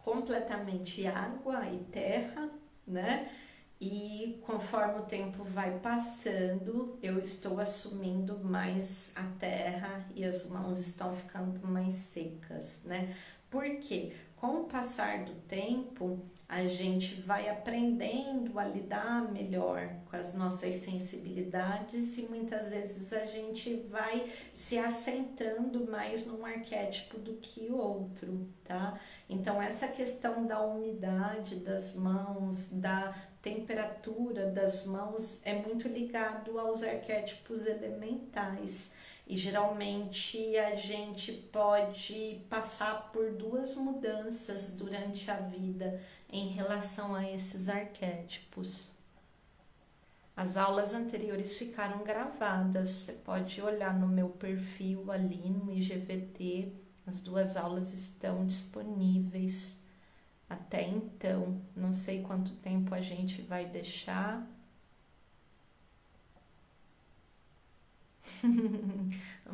completamente água e terra, né? E conforme o tempo vai passando, eu estou assumindo mais a terra e as mãos estão ficando mais secas, né? Por quê? Com o passar do tempo, a gente vai aprendendo a lidar melhor com as nossas sensibilidades e muitas vezes a gente vai se assentando mais num arquétipo do que o outro, tá? Então, essa questão da umidade das mãos, da temperatura das mãos é muito ligado aos arquétipos elementais. E geralmente a gente pode passar por duas mudanças durante a vida em relação a esses arquétipos. As aulas anteriores ficaram gravadas, você pode olhar no meu perfil ali no IGVT, as duas aulas estão disponíveis até então. Não sei quanto tempo a gente vai deixar.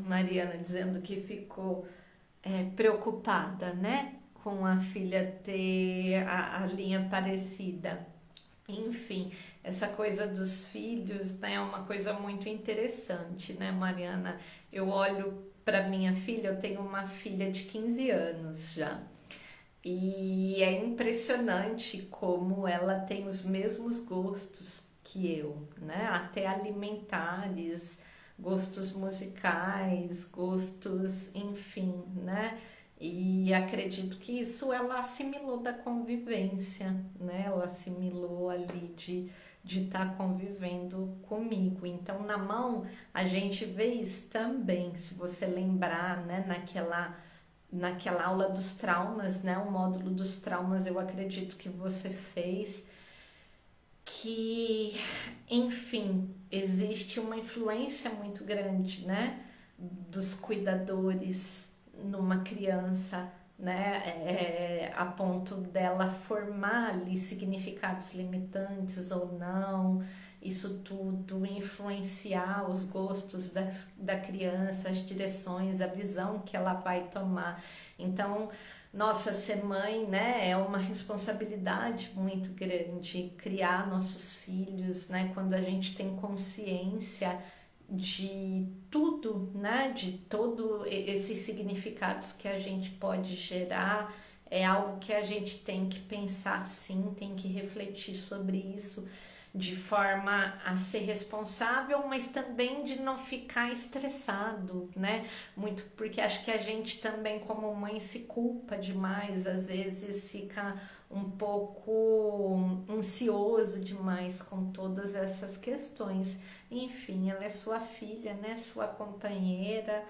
Mariana dizendo que ficou preocupada, né? Com a filha ter a linha parecida. Enfim, essa coisa dos filhos, né, é uma coisa muito interessante, né, Mariana? Eu olho para minha filha, eu tenho uma filha de 15 anos já. E é impressionante como ela tem os mesmos gostos que eu, né? Até alimentares, gostos musicais, gostos, enfim, né? E acredito que isso ela assimilou da convivência, né? Ela assimilou ali de estar convivendo comigo. Então, na mão, a gente vê isso também, se você lembrar, né? Naquela aula dos traumas, né? O módulo dos traumas, eu acredito que você fez, que, enfim, existe uma influência muito grande, né? Dos cuidadores numa criança, né? A ponto dela formar ali significados limitantes ou não, isso tudo influenciar os gostos da criança, as direções, a visão que ela vai tomar. Então, nossa, ser mãe, né, é uma responsabilidade muito grande, criar nossos filhos, né, quando a gente tem consciência de tudo, né, de todos esses significados que a gente pode gerar, é algo que a gente tem que pensar sim, tem que refletir sobre isso de forma a ser responsável, mas também de não ficar estressado, né? Muito porque acho que a gente também como mãe se culpa demais, às vezes fica um pouco ansioso demais com todas essas questões. Enfim, ela é sua filha, né? Sua companheira.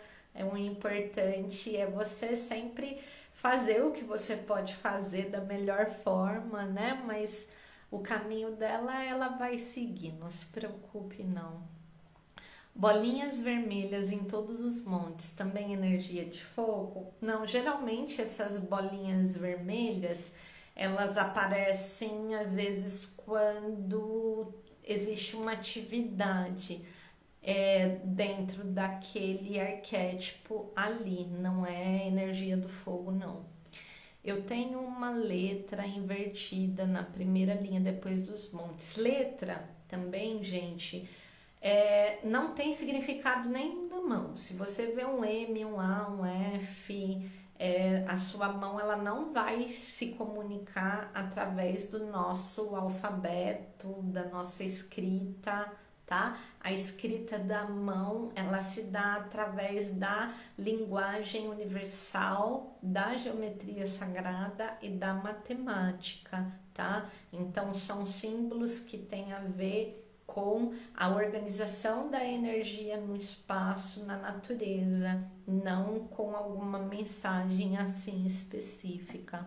O importante é você sempre fazer o que você pode fazer da melhor forma, né? Mas o caminho dela, ela vai seguir, não se preocupe não. Bolinhas vermelhas em todos os montes, também energia de fogo? Não, geralmente essas bolinhas vermelhas, elas aparecem às vezes quando existe uma atividade dentro daquele arquétipo ali, não é energia do fogo não. Eu tenho uma letra invertida na primeira linha depois dos montes. Letra também, gente, não tem significado nem na mão. Se você vê um M, um A, um F, a sua mão ela não vai se comunicar através do nosso alfabeto, da nossa escrita, tá? A escrita da mão, ela se dá através da linguagem universal, da geometria sagrada e da matemática, tá? Então, são símbolos que têm a ver com a organização da energia no espaço, na natureza, não com alguma mensagem assim específica.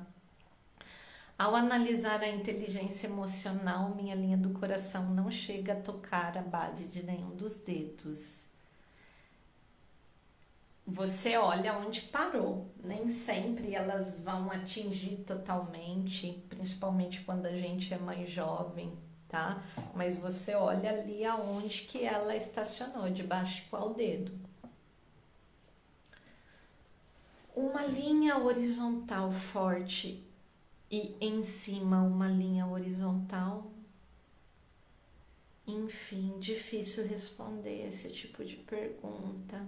Ao analisar a inteligência emocional, minha linha do coração não chega a tocar a base de nenhum dos dedos. Você olha onde parou, nem sempre elas vão atingir totalmente, principalmente quando a gente é mais jovem, tá? Mas você olha ali aonde que ela estacionou, debaixo de qual dedo. Uma linha horizontal forte e em cima uma linha horizontal. Enfim, difícil responder esse tipo de pergunta.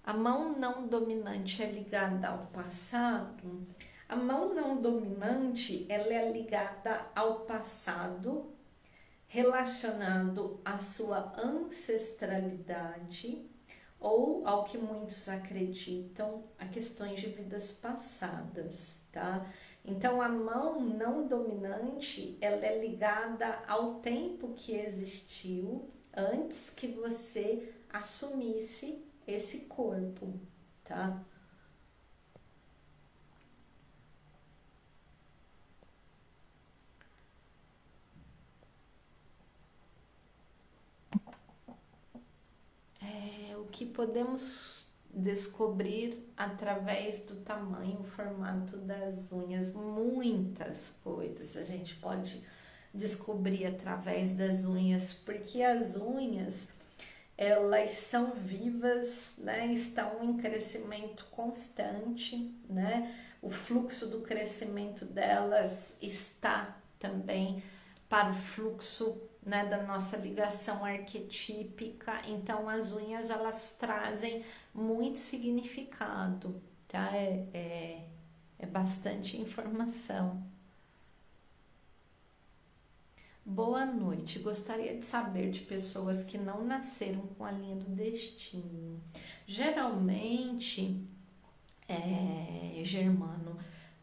A mão não dominante é ligada ao passado? A mão não dominante, ela é ligada ao passado, relacionado à sua ancestralidade ou ao que muitos acreditam, a questões de vidas passadas, tá? Então, a mão não dominante, ela é ligada ao tempo que existiu antes que você assumisse esse corpo, tá? O que podemos descobrir através do tamanho, o formato das unhas? Muitas coisas a gente pode descobrir através das unhas, porque as unhas, elas são vivas, né? Estão em crescimento constante, né? O fluxo do crescimento delas está também para o fluxo, né, da nossa ligação arquetípica. Então as unhas, elas trazem muito significado, tá? É bastante informação. Boa noite, gostaria de saber de pessoas que não nasceram com a linha do destino. Geralmente, Germano,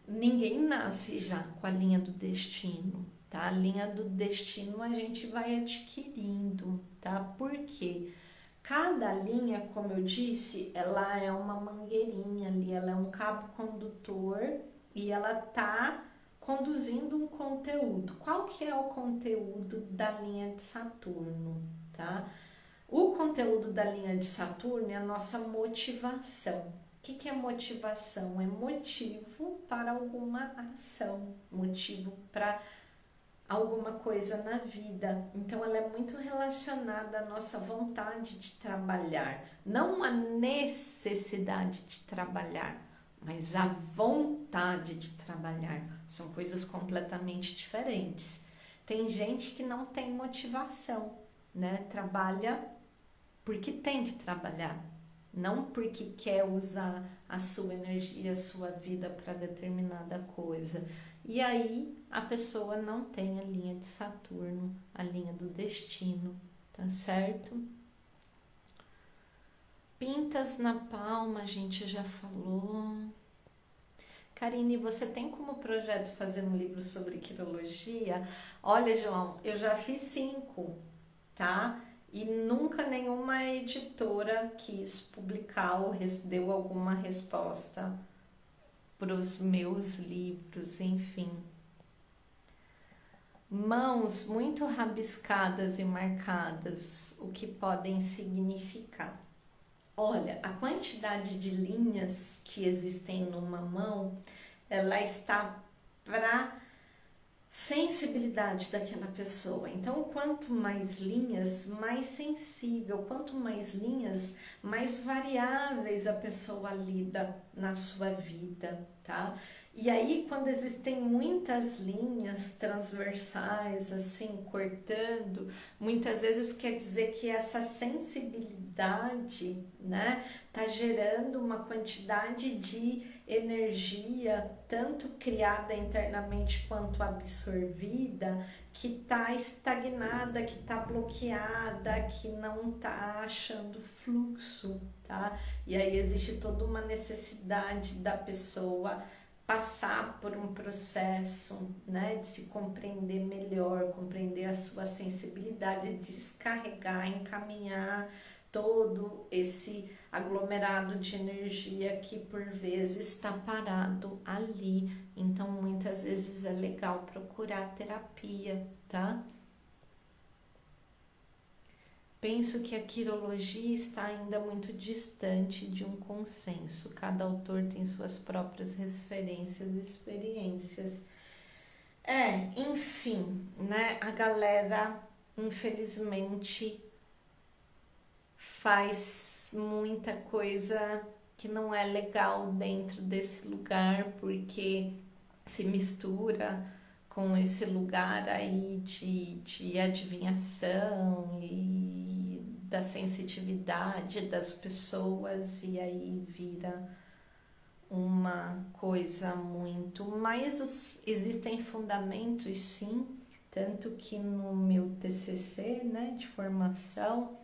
ninguém nasce já com a linha do destino, tá? A linha do destino a gente vai adquirindo, tá? Por quê? Cada linha, como eu disse, ela é uma mangueirinha ali, ela é um cabo condutor e ela tá conduzindo um conteúdo. Qual que é o conteúdo da linha de Saturno, tá? O conteúdo da linha de Saturno é a nossa motivação. O que é motivação? É motivo para alguma ação, motivo para alguma coisa na vida. Então ela é muito relacionada à nossa vontade de trabalhar, não a necessidade de trabalhar, mas a vontade de trabalhar. São coisas completamente diferentes. Tem gente que não tem motivação, né? Trabalha porque tem que trabalhar, não porque quer usar a sua energia, a sua vida para determinada coisa. E aí a pessoa não tem a linha de Saturno, a linha do destino, tá certo? Pintas na palma, a gente já falou. Karine, você tem como projeto fazer um livro sobre quirologia? Olha, João, eu já fiz 5, tá? E nunca nenhuma editora quis publicar ou deu alguma resposta para os meus livros, enfim. Mãos muito rabiscadas e marcadas, o que podem significar? Olha, a quantidade de linhas que existem numa mão, ela está para sensibilidade daquela pessoa. Então, quanto mais linhas, mais sensível, quanto mais linhas, mais variáveis a pessoa lida na sua vida, tá? E aí, quando existem muitas linhas transversais, assim, cortando, muitas vezes quer dizer que essa sensibilidade, né, tá gerando uma quantidade de energia, tanto criada internamente quanto absorvida, que tá estagnada, que tá bloqueada, que não tá achando fluxo, tá? E aí existe toda uma necessidade da pessoa passar por um processo, né, de se compreender melhor, compreender a sua sensibilidade, descarregar, encaminhar todo esse aglomerado de energia que por vezes está parado ali. Então muitas vezes é legal procurar terapia, tá? Penso que a quirologia está ainda muito distante de um consenso. Cada autor tem suas próprias referências e experiências. Enfim, né? A galera, infelizmente, faz muita coisa que não é legal dentro desse lugar, porque se mistura com esse lugar aí de adivinhação e da sensitividade das pessoas, e aí vira uma coisa muito... Mas existem fundamentos, sim, tanto que no meu TCC, né, de formação,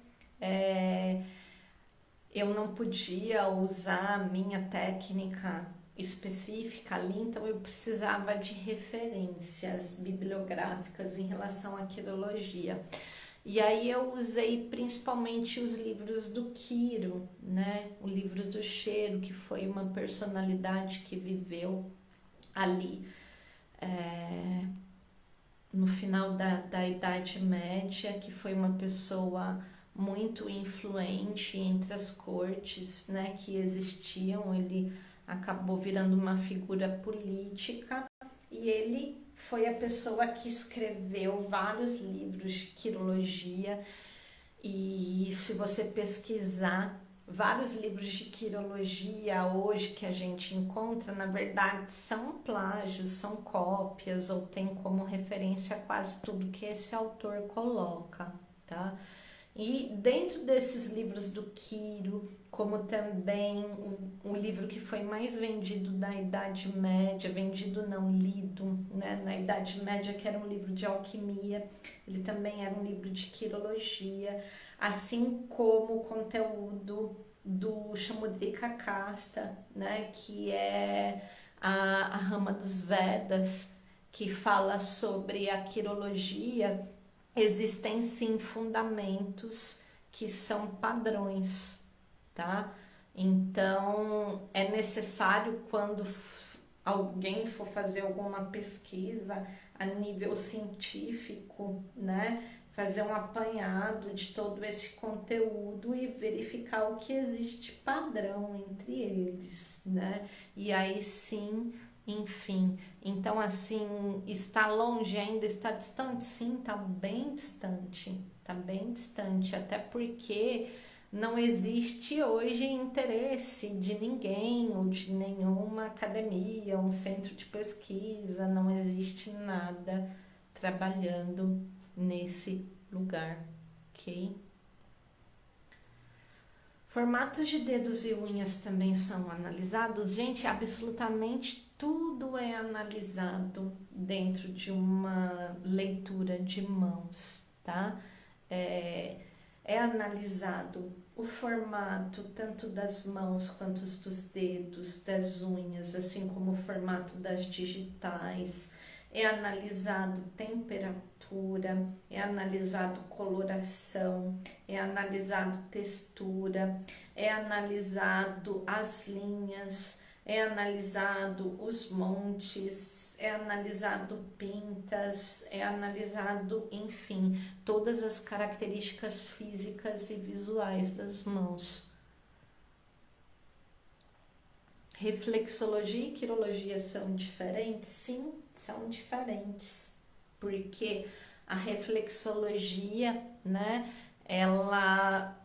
eu não podia usar a minha técnica específica ali, então eu precisava de referências bibliográficas em relação à quirologia. E aí eu usei principalmente os livros do Quiro, né? O livro do Cheiro, que foi uma personalidade que viveu ali no final da Idade Média, que foi uma pessoa muito influente entre as cortes, né, que existiam. Ele acabou virando uma figura política e ele foi a pessoa que escreveu vários livros de quirologia. E se você pesquisar vários livros de quirologia hoje que a gente encontra, na verdade são plágios, são cópias ou tem como referência quase tudo que esse autor coloca, tá? E dentro desses livros do Quiro, como também o livro que foi mais vendido da Idade Média, vendido não, lido, né, na Idade Média, que era um livro de alquimia, ele também era um livro de quirologia, assim como o conteúdo do Samudrika Casta, né, que é a rama dos Vedas, que fala sobre a quirologia. Existem sim fundamentos que são padrões, tá? Então é necessário, quando alguém for fazer alguma pesquisa a nível científico, né, fazer um apanhado de todo esse conteúdo e verificar o que existe padrão entre eles, né? E aí sim, enfim, então assim, está longe ainda, está distante? Sim, está bem distante, até porque não existe hoje interesse de ninguém ou de nenhuma academia, um centro de pesquisa, não existe nada trabalhando nesse lugar, ok? Formatos de dedos e unhas também são analisados. Gente, absolutamente tudo é analisado dentro de uma leitura de mãos, tá? É analisado o formato tanto das mãos quanto dos dedos, das unhas, assim como o formato das digitais. É analisado temperatura, é analisado coloração, é analisado textura, é analisado as linhas, é analisado os montes, é analisado pintas, é analisado, enfim, todas as características físicas e visuais das mãos. Reflexologia e quirologia são diferentes? Sim, são diferentes, porque a reflexologia, né, ela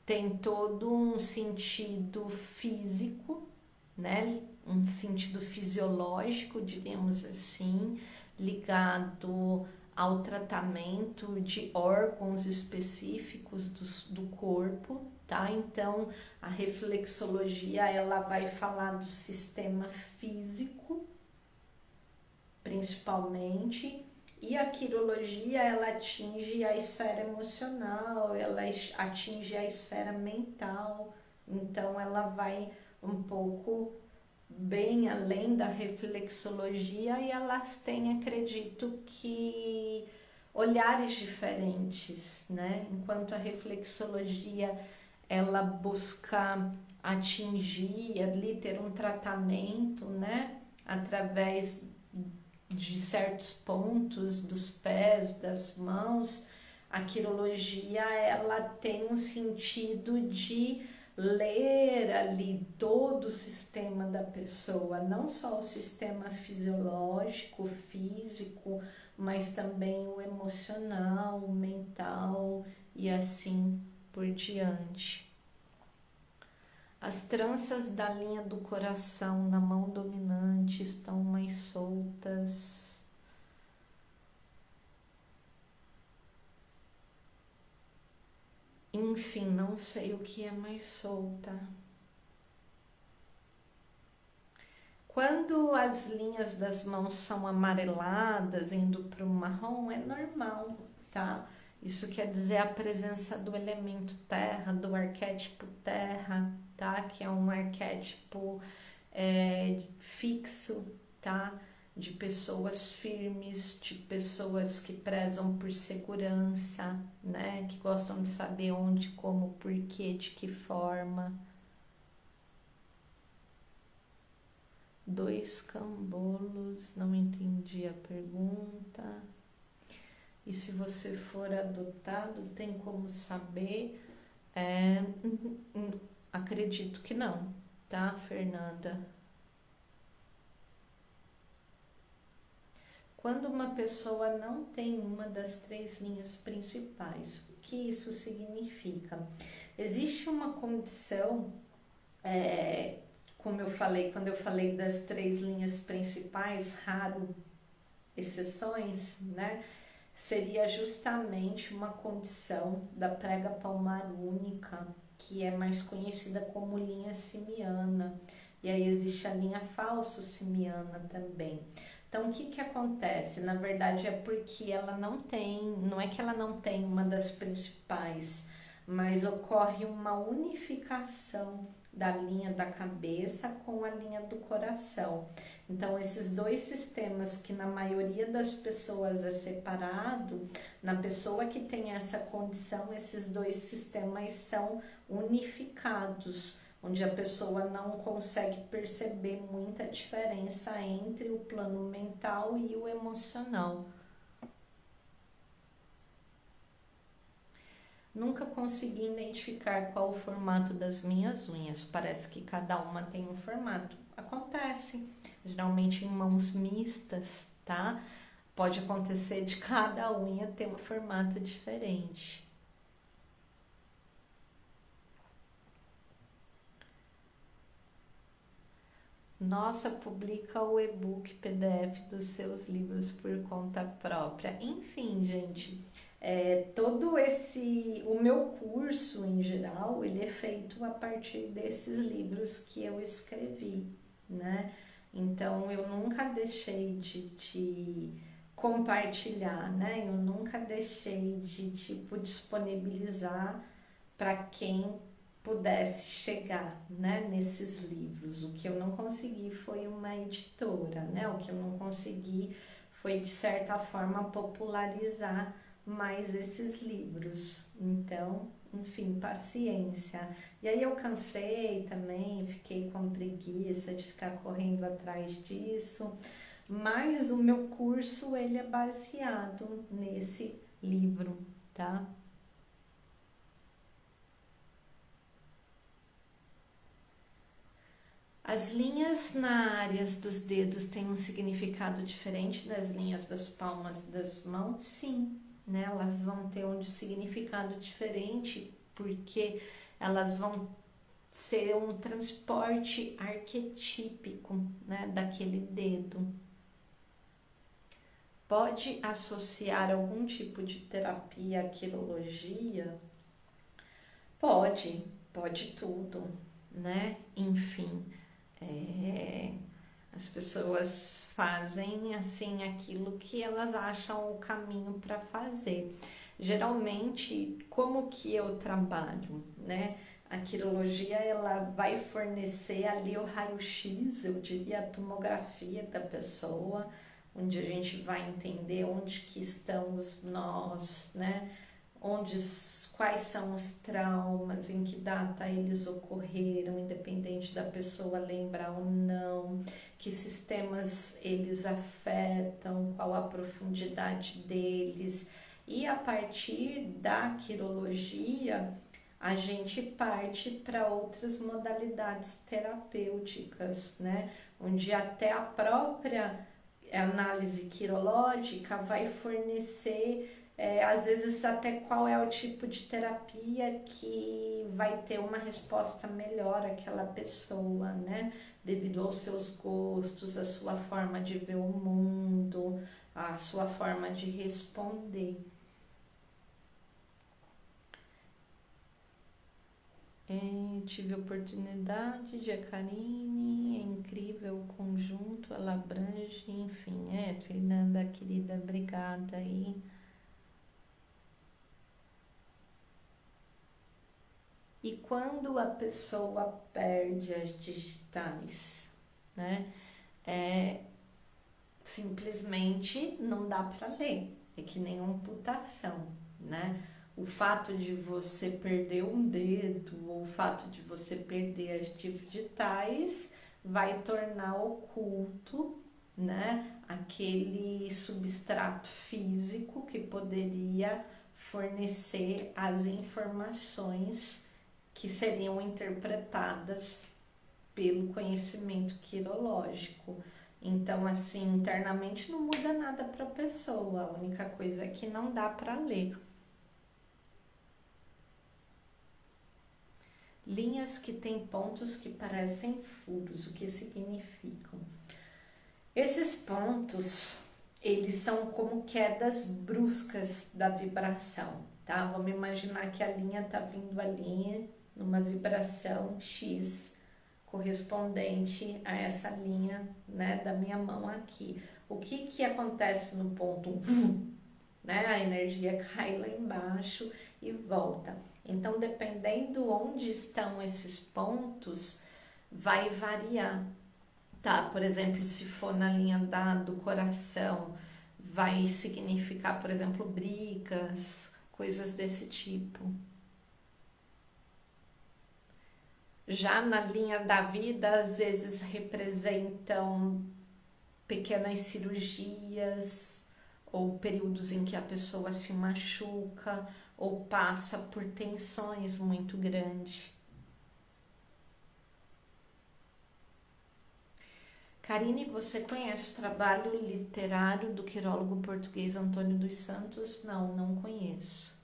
tem todo um sentido físico, né, um sentido fisiológico, diríamos assim, ligado ao tratamento de órgãos específicos do corpo, tá? Então, a reflexologia, ela vai falar do sistema físico, principalmente, e a quirologia, ela atinge a esfera emocional, ela atinge a esfera mental, então ela vai um pouco bem além da reflexologia e elas têm, acredito que, olhares diferentes, né? Enquanto a reflexologia ela busca atingir ali, ter um tratamento, né? Através de certos pontos dos pés, das mãos, a quirologia ela tem um sentido de ler ali todo o sistema da pessoa, não só o sistema fisiológico, físico, mas também o emocional, o mental e assim por diante. As tranças da linha do coração na mão dominante estão mais soltas. Enfim, não sei o que é mais solta. Quando as linhas das mãos são amareladas, indo para o marrom, é normal, tá? Isso quer dizer a presença do elemento terra, do arquétipo terra, tá? Que é um arquétipo fixo, tá? de pessoas firmes, de pessoas que prezam por segurança, né? Que gostam de saber onde, como, porquê, de que forma. 2 cambolos, não entendi a pergunta. E se você for adotado, tem como saber? Acredito que não, tá, Fernanda? Quando uma pessoa não tem uma das 3 linhas principais, o que isso significa? Existe uma condição, como eu falei, quando eu falei das 3 linhas principais, raro exceções, né? Seria justamente uma condição da prega palmar única, que é mais conhecida como linha simiana. E aí existe a linha falso-simiana também. Então, o que acontece? Na verdade, é porque ela não tem, não é que ela não tem uma das principais, mas ocorre uma unificação da linha da cabeça com a linha do coração. Então, esses 2 sistemas que na maioria das pessoas é separado, na pessoa que tem essa condição, esses 2 sistemas são unificados, onde a pessoa não consegue perceber muita diferença entre o plano mental e o emocional. Nunca consegui identificar qual o formato das minhas unhas. Parece que cada uma tem um formato. Acontece, geralmente em mãos mistas, tá? Pode acontecer de cada unha ter um formato diferente. Nossa, publica o e-book PDF dos seus livros por conta própria. Enfim, gente, o meu curso em geral, ele é feito a partir desses livros que eu escrevi, né? Então, eu nunca deixei de compartilhar, né? Eu nunca deixei de, disponibilizar para quem pudesse chegar, né, nesses livros. O que eu não consegui foi uma editora, né? O que eu não consegui foi, de certa forma, popularizar mais esses livros. Então, enfim, paciência. E aí eu cansei também, fiquei com preguiça de ficar correndo atrás disso, mas o meu curso, ele é baseado nesse livro, tá? As linhas na área dos dedos têm um significado diferente das linhas das palmas das mãos? Sim, né? Elas vão ter um significado diferente porque elas vão ser um transporte arquetípico, né, daquele dedo. Pode associar algum tipo de terapia à quirologia? Pode tudo, né? Enfim. As pessoas fazem assim aquilo que elas acham o caminho para fazer. Geralmente, como que eu trabalho, né? A quirologia, ela vai fornecer ali o raio-x, eu diria a tomografia da pessoa, onde a gente vai entender onde que estão os nós, né? Quais são os traumas, em que data eles ocorreram, independente da pessoa lembrar ou não, que sistemas eles afetam, qual a profundidade deles. E a partir da quirologia, a gente parte para outras modalidades terapêuticas, né? Onde até a própria análise quirológica vai fornecer às vezes até qual é o tipo de terapia que vai ter uma resposta melhor àquela pessoa, né? Devido aos seus gostos, a sua forma de ver o mundo, a sua forma de responder. Tive a oportunidade de a Karine, é incrível o conjunto, ela abrange, enfim, Fernanda, querida, obrigada aí. E quando a pessoa perde as digitais, né? simplesmente não dá para ler. É que nem amputação, né? O fato de você perder um dedo ou o fato de você perder as digitais vai tornar oculto, né, aquele substrato físico que poderia fornecer as informações que seriam interpretadas pelo conhecimento quirológico. Então, assim, internamente não muda nada para a pessoa, a única coisa é que não dá para ler. Linhas que têm pontos que parecem furos, o que significam? Esses pontos, eles são como quedas bruscas da vibração, tá? Vamos imaginar que a linha está vindo ali numa vibração X, correspondente a essa linha, né, da minha mão aqui. O que acontece no ponto? Né? A energia cai lá embaixo e volta. Então, dependendo onde estão esses pontos, vai variar, tá? Por exemplo, se for na linha do coração, vai significar, por exemplo, brigas, coisas desse tipo. Já na linha da vida, às vezes representam pequenas cirurgias ou períodos em que a pessoa se machuca ou passa por tensões muito grandes. Karine, você conhece o trabalho literário do quirólogo português Antônio dos Santos? Não conheço.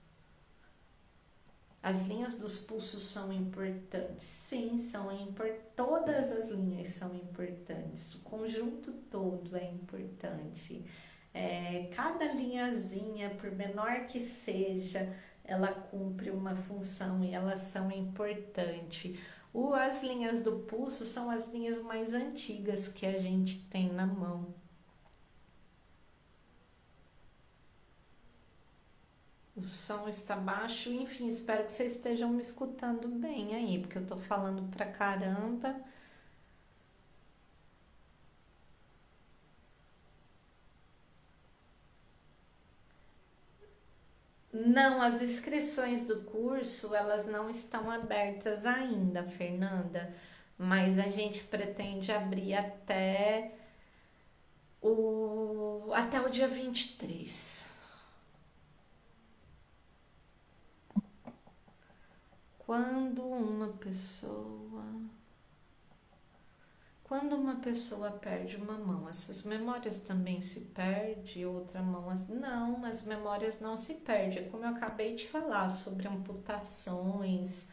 As linhas dos pulsos são importantes? Sim, todas as linhas são importantes, o conjunto todo é importante. Cada linhazinha, por menor que seja, ela cumpre uma função e elas são importantes. As linhas do pulso são as linhas mais antigas que a gente tem na mão. O som está baixo, enfim, espero que vocês estejam me escutando bem aí, porque eu tô falando pra caramba. Não, as inscrições do curso, elas não estão abertas ainda, Fernanda, mas a gente pretende abrir até o dia 23. Quando uma pessoa perde uma mão, essas memórias também se perdem, outra mão... Não, as memórias não se perdem. É como eu acabei de falar sobre amputações,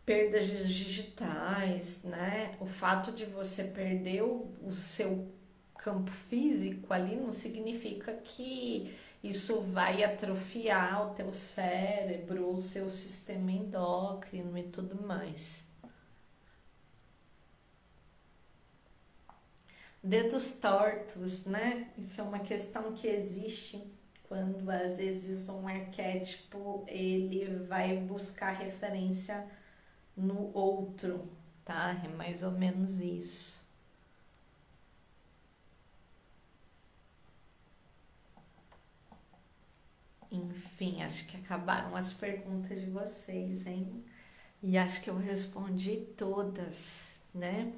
perdas digitais, né? O fato de você perder o seu campo físico ali não significa que isso vai atrofiar o teu cérebro, o seu sistema endócrino e tudo mais. Dedos tortos, né? Isso é uma questão que existe quando às vezes um arquétipo ele vai buscar referência no outro, tá? É mais ou menos isso. Enfim, acho que acabaram as perguntas de vocês, hein? E acho que eu respondi todas, né?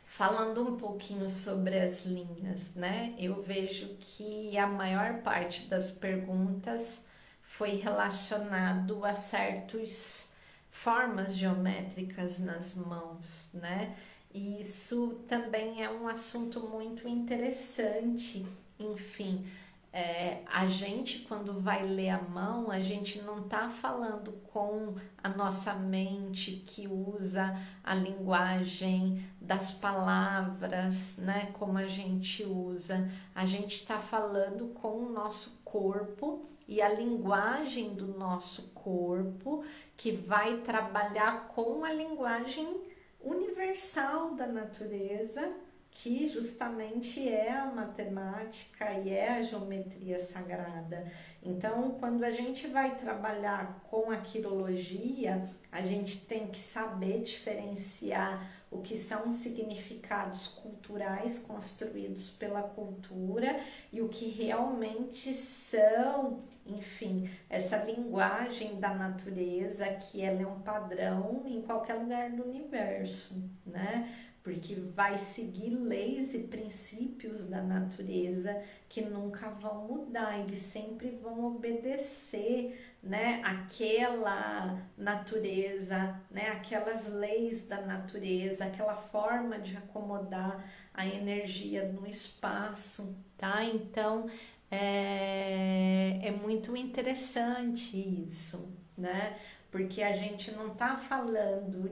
Falando um pouquinho sobre as linhas, né? Eu vejo que a maior parte das perguntas foi relacionado a certas formas geométricas nas mãos, né? E isso também é um assunto muito interessante. Enfim, a gente quando vai ler a mão, a gente não está falando com a nossa mente que usa a linguagem das palavras, né, como a gente usa. A gente está falando com o nosso corpo e a linguagem do nosso corpo que vai trabalhar com a linguagem universal da natureza, que justamente é a matemática e é a geometria sagrada. Então, quando a gente vai trabalhar com a quirologia, a gente tem que saber diferenciar o que são significados culturais construídos pela cultura e o que realmente são, enfim, essa linguagem da natureza, que ela é um padrão em qualquer lugar do universo, né? Porque vai seguir leis e princípios da natureza que nunca vão mudar, eles sempre vão obedecer, né, aquela natureza, né, aquelas leis da natureza, aquela forma de acomodar a energia no espaço, tá? Então é muito interessante isso, né? Porque a gente não está falando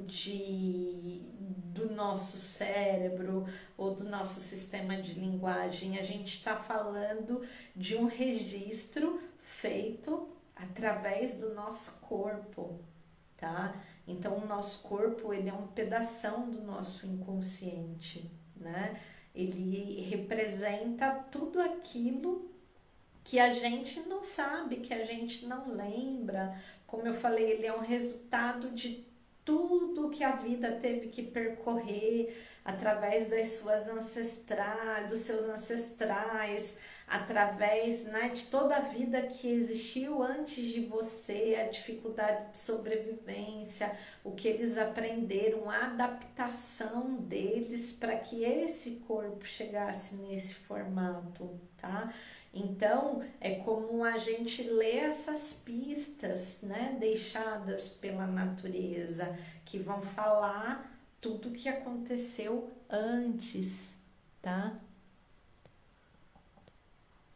do nosso cérebro ou do nosso sistema de linguagem, a gente está falando de um registro feito através do nosso corpo, tá? Então o nosso corpo, ele é um pedação do nosso inconsciente, né? Ele representa tudo aquilo que a gente não sabe, que a gente não lembra. Como eu falei, ele é um resultado de tudo que a vida teve que percorrer através das suas ancestrais, dos seus ancestrais, através, né, de toda a vida que existiu antes de você, a dificuldade de sobrevivência, o que eles aprenderam, a adaptação deles para que esse corpo chegasse nesse formato, tá? Então, é como a gente lê essas pistas, né, deixadas pela natureza, que vão falar tudo o que aconteceu antes, tá?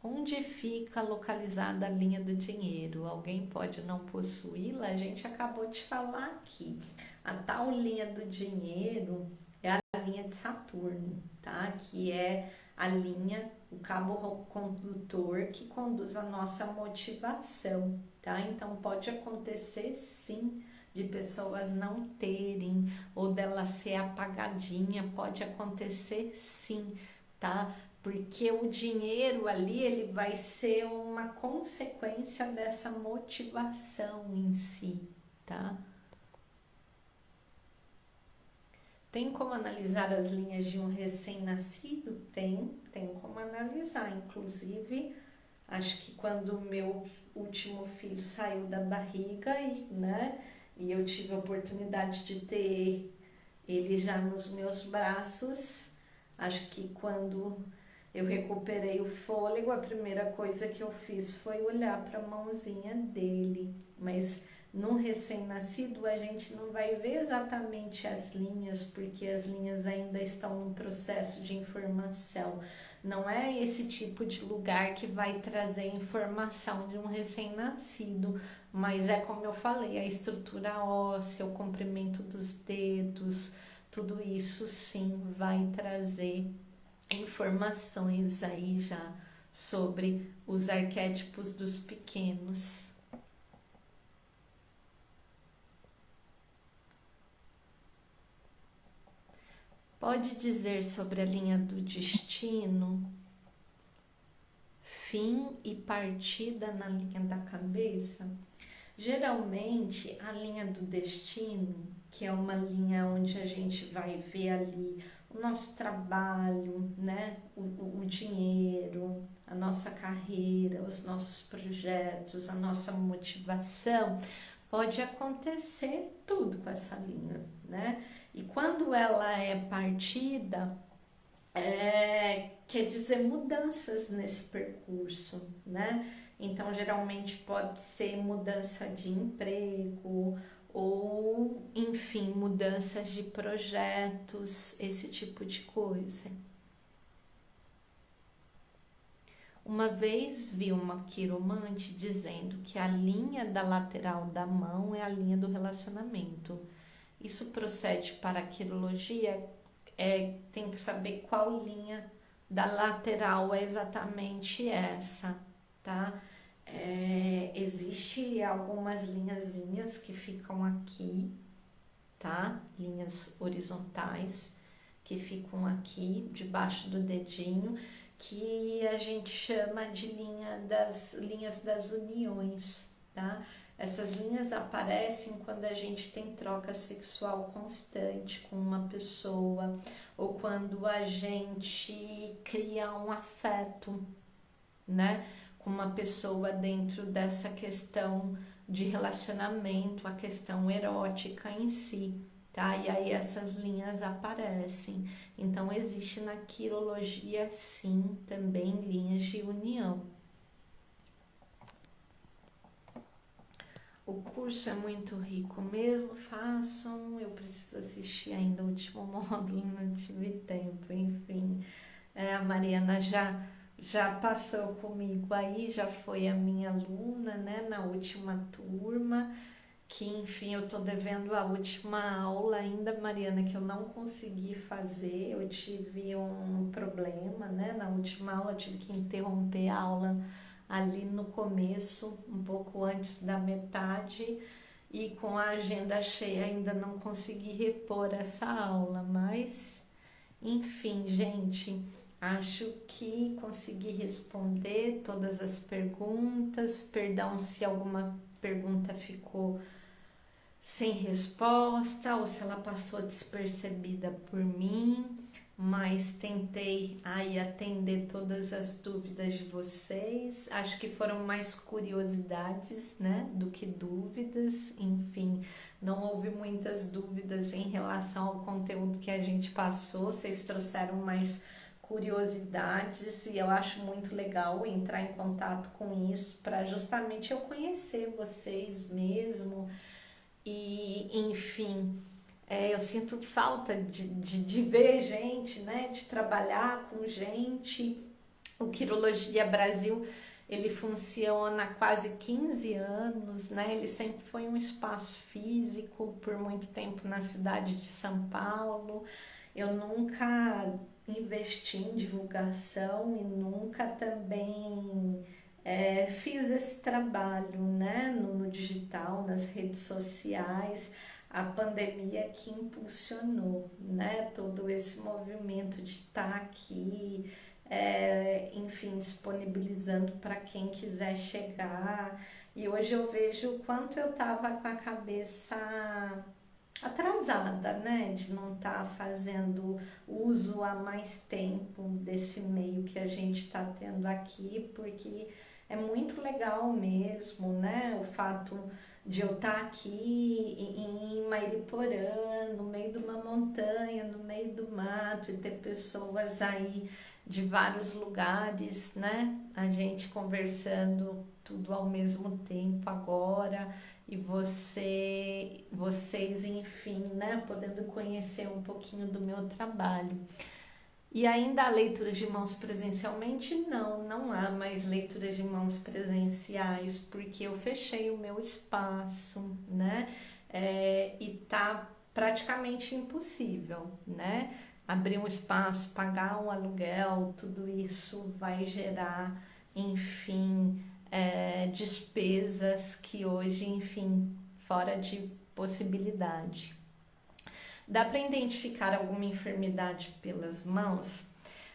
Onde fica localizada a linha do dinheiro? Alguém pode não possuí-la? A gente acabou de falar aqui. A tal linha do dinheiro é a linha de Saturno, tá? Que é a linha, o cabo condutor que conduz a nossa motivação, tá? Então pode acontecer sim de pessoas não terem ou dela ser apagadinha, pode acontecer sim, tá? Porque o dinheiro ali, ele vai ser uma consequência dessa motivação em si, tá? Tem como analisar as linhas de um recém-nascido? Tem como analisar. Inclusive, acho que quando o meu último filho saiu da barriga, né, e eu tive a oportunidade de ter ele já nos meus braços, acho que quando eu recuperei o fôlego, a primeira coisa que eu fiz foi olhar para a mãozinha dele. Mas num recém-nascido a gente não vai ver exatamente as linhas, porque as linhas ainda estão num processo de informação. Não é esse tipo de lugar que vai trazer informação de um recém-nascido, mas é como eu falei, a estrutura óssea, o comprimento dos dedos, tudo isso sim vai trazer informações aí já sobre os arquétipos dos pequenos. Pode dizer sobre a linha do destino, fim e partida na linha da cabeça? Geralmente, a linha do destino, que é uma linha onde a gente vai ver ali o nosso trabalho, né? o dinheiro, a nossa carreira, os nossos projetos, a nossa motivação, pode acontecer tudo com essa linha, né? E quando ela é partida, quer dizer mudanças nesse percurso, né? Então, geralmente pode ser mudança de emprego ou, enfim, mudanças de projetos, esse tipo de coisa. Uma vez vi uma quiromante dizendo que a linha da lateral da mão é a linha do relacionamento. Isso procede para a quirologia? Tem que saber qual linha da lateral é exatamente essa, tá? Existe algumas linhazinhas que ficam aqui, tá? Linhas horizontais que ficam aqui debaixo do dedinho, que a gente chama de linhas das uniões, tá? Essas linhas aparecem quando a gente tem troca sexual constante com uma pessoa ou quando a gente cria um afeto, né, com uma pessoa dentro dessa questão de relacionamento, a questão erótica em si, tá? E aí essas linhas aparecem. Então existe na quirologia sim também linhas de união. O curso é muito rico mesmo, façam. Eu preciso assistir ainda o último módulo, não tive tempo, enfim. A Mariana já passou comigo aí, já foi a minha aluna, né, na última turma, que enfim, eu tô devendo a última aula ainda, Mariana, que eu não consegui fazer, eu tive um problema, né, na última aula eu tive que interromper a aula ali no começo, um pouco antes da metade, e com a agenda cheia ainda não consegui repor essa aula, mas enfim, gente, acho que consegui responder todas as perguntas. Perdão se alguma pergunta ficou sem resposta ou se ela passou despercebida por mim, mas tentei aí atender todas as dúvidas de vocês. Acho que foram mais curiosidades, né, do que dúvidas. Enfim, não houve muitas dúvidas em relação ao conteúdo que a gente passou. Vocês trouxeram mais curiosidades e eu acho muito legal entrar em contato com isso para justamente eu conhecer vocês mesmo. E, enfim, eu sinto falta de ver gente, né? De trabalhar com gente. O Quirologia Brasil, ele funciona há quase 15 anos, né? Ele sempre foi um espaço físico, por muito tempo na cidade de São Paulo. Eu nunca investi em divulgação e nunca também fiz esse trabalho, né, no digital, nas redes sociais. A pandemia que impulsionou, né, todo esse movimento de estar aqui, enfim, disponibilizando para quem quiser chegar. E hoje eu vejo o quanto eu estava com a cabeça atrasada, né, de não estar fazendo uso há mais tempo desse meio que a gente está tendo aqui, porque é muito legal mesmo, né, o fato de eu estar aqui em Mairiporã, no meio de uma montanha, no meio do mato, e ter pessoas aí de vários lugares, né, a gente conversando tudo ao mesmo tempo agora, e vocês, enfim, né, podendo conhecer um pouquinho do meu trabalho. E ainda há leituras de mãos presencialmente? Não há mais leituras de mãos presenciais, porque eu fechei o meu espaço, né, e tá praticamente impossível, né, abrir um espaço, pagar um aluguel, tudo isso vai gerar, enfim, despesas que hoje, enfim, fora de possibilidade. Dá para identificar alguma enfermidade pelas mãos?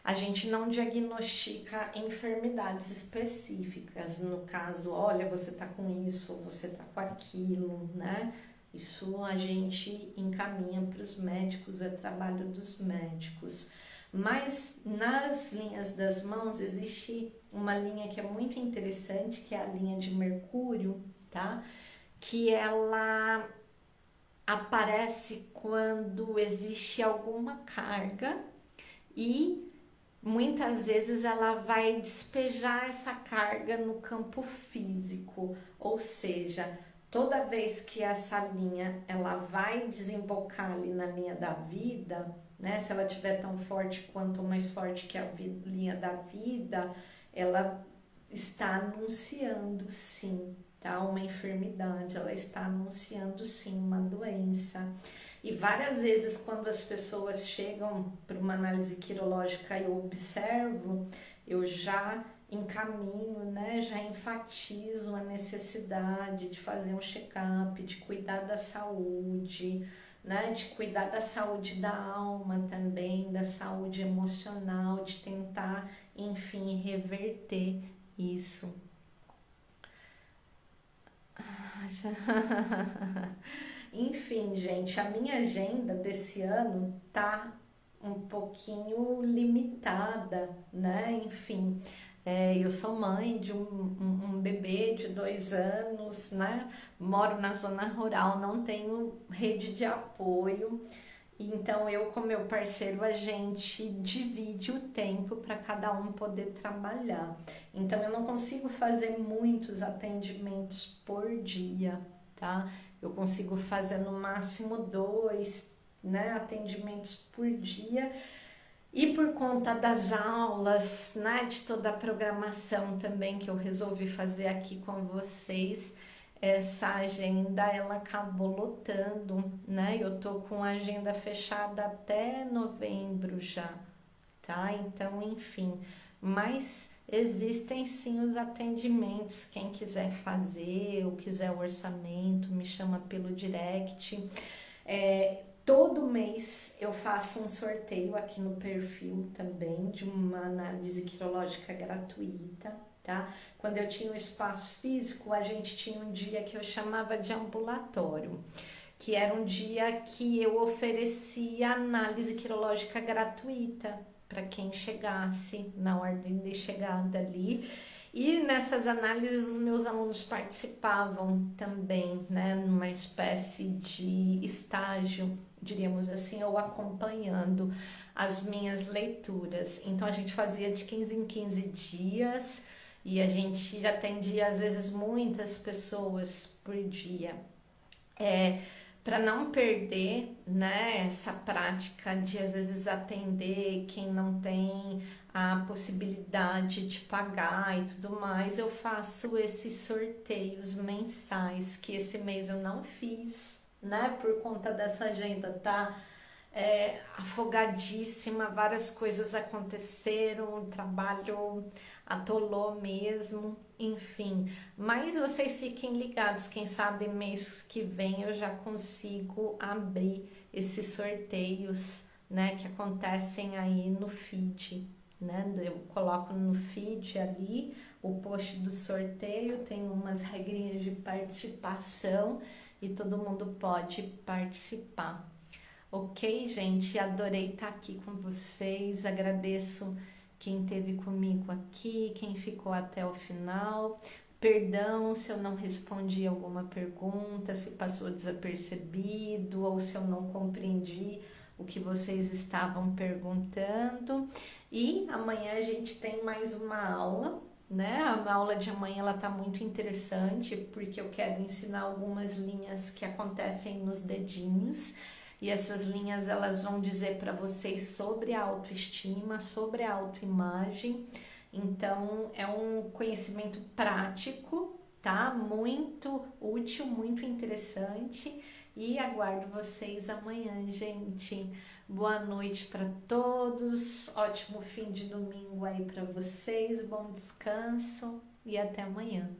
A gente não diagnostica enfermidades específicas, no caso, olha, você tá com isso ou você tá com aquilo, né? Isso a gente encaminha para os médicos, é trabalho dos médicos. Mas nas linhas das mãos existe uma linha que é muito interessante, que é a linha de Mercúrio, tá? Que ela aparece quando existe alguma carga e muitas vezes ela vai despejar essa carga no campo físico, ou seja, toda vez que essa linha ela vai desembocar ali na linha da vida, né? Se ela estiver tão forte quanto mais forte que a linha da vida, ela está anunciando sim, tá? Uma enfermidade, ela está anunciando sim uma doença. E várias vezes quando as pessoas chegam para uma análise quirológica e eu observo, eu já encaminho, né? Já enfatizo a necessidade de fazer um check-up, de cuidar da saúde, né? De cuidar da saúde da alma também, da saúde emocional, de tentar, enfim, reverter isso. Já. Enfim, gente, a minha agenda desse ano tá um pouquinho limitada, né? Enfim, eu sou mãe de um bebê de 2 anos, né? Moro na zona rural, não tenho rede de apoio. Então, eu com meu parceiro, a gente divide o tempo para cada um poder trabalhar. Então, eu não consigo fazer muitos atendimentos por dia, tá? Eu consigo fazer no máximo 2, né, atendimentos por dia. E por conta das aulas, né, de toda a programação também que eu resolvi fazer aqui com vocês, essa agenda ela acabou lotando, né? Eu tô com a agenda fechada até novembro já, tá? Então, enfim, mas existem sim os atendimentos. Quem quiser fazer ou quiser o orçamento, me chama pelo direct. Todo mês eu faço um sorteio aqui no perfil também de uma análise quirológica gratuita, tá? Quando eu tinha um espaço físico, a gente tinha um dia que eu chamava de ambulatório, que era um dia que eu oferecia análise quirológica gratuita para quem chegasse na ordem de chegada ali. E nessas análises os meus alunos participavam também, né, numa espécie de estágio, diríamos assim, ou acompanhando as minhas leituras. Então a gente fazia de 15 em 15 dias e a gente atendia às vezes muitas pessoas por dia. Para não perder, né, essa prática de às vezes atender quem não tem a possibilidade de pagar e tudo mais, eu faço esses sorteios mensais que esse mês eu não fiz, né, por conta dessa agenda, tá? Afogadíssima, várias coisas aconteceram, o trabalho atolou mesmo, enfim. Mas vocês fiquem ligados, quem sabe mês que vem eu já consigo abrir esses sorteios, né, que acontecem aí no feed, né? Eu coloco no feed ali o post do sorteio, tem umas regrinhas de participação e todo mundo pode participar. Ok, gente? Adorei estar aqui com vocês. Agradeço quem esteve comigo aqui, quem ficou até o final. Perdão se eu não respondi alguma pergunta, se passou desapercebido ou se eu não compreendi o que vocês estavam perguntando. E amanhã a gente tem mais uma aula, né? A aula de amanhã ela tá muito interessante porque eu quero ensinar algumas linhas que acontecem nos dedinhos. E essas linhas elas vão dizer para vocês sobre a autoestima, sobre a autoimagem. Então é um conhecimento prático, tá? Muito útil, muito interessante. E aguardo vocês amanhã, gente. Boa noite para todos. Ótimo fim de domingo aí para vocês. Bom descanso e até amanhã.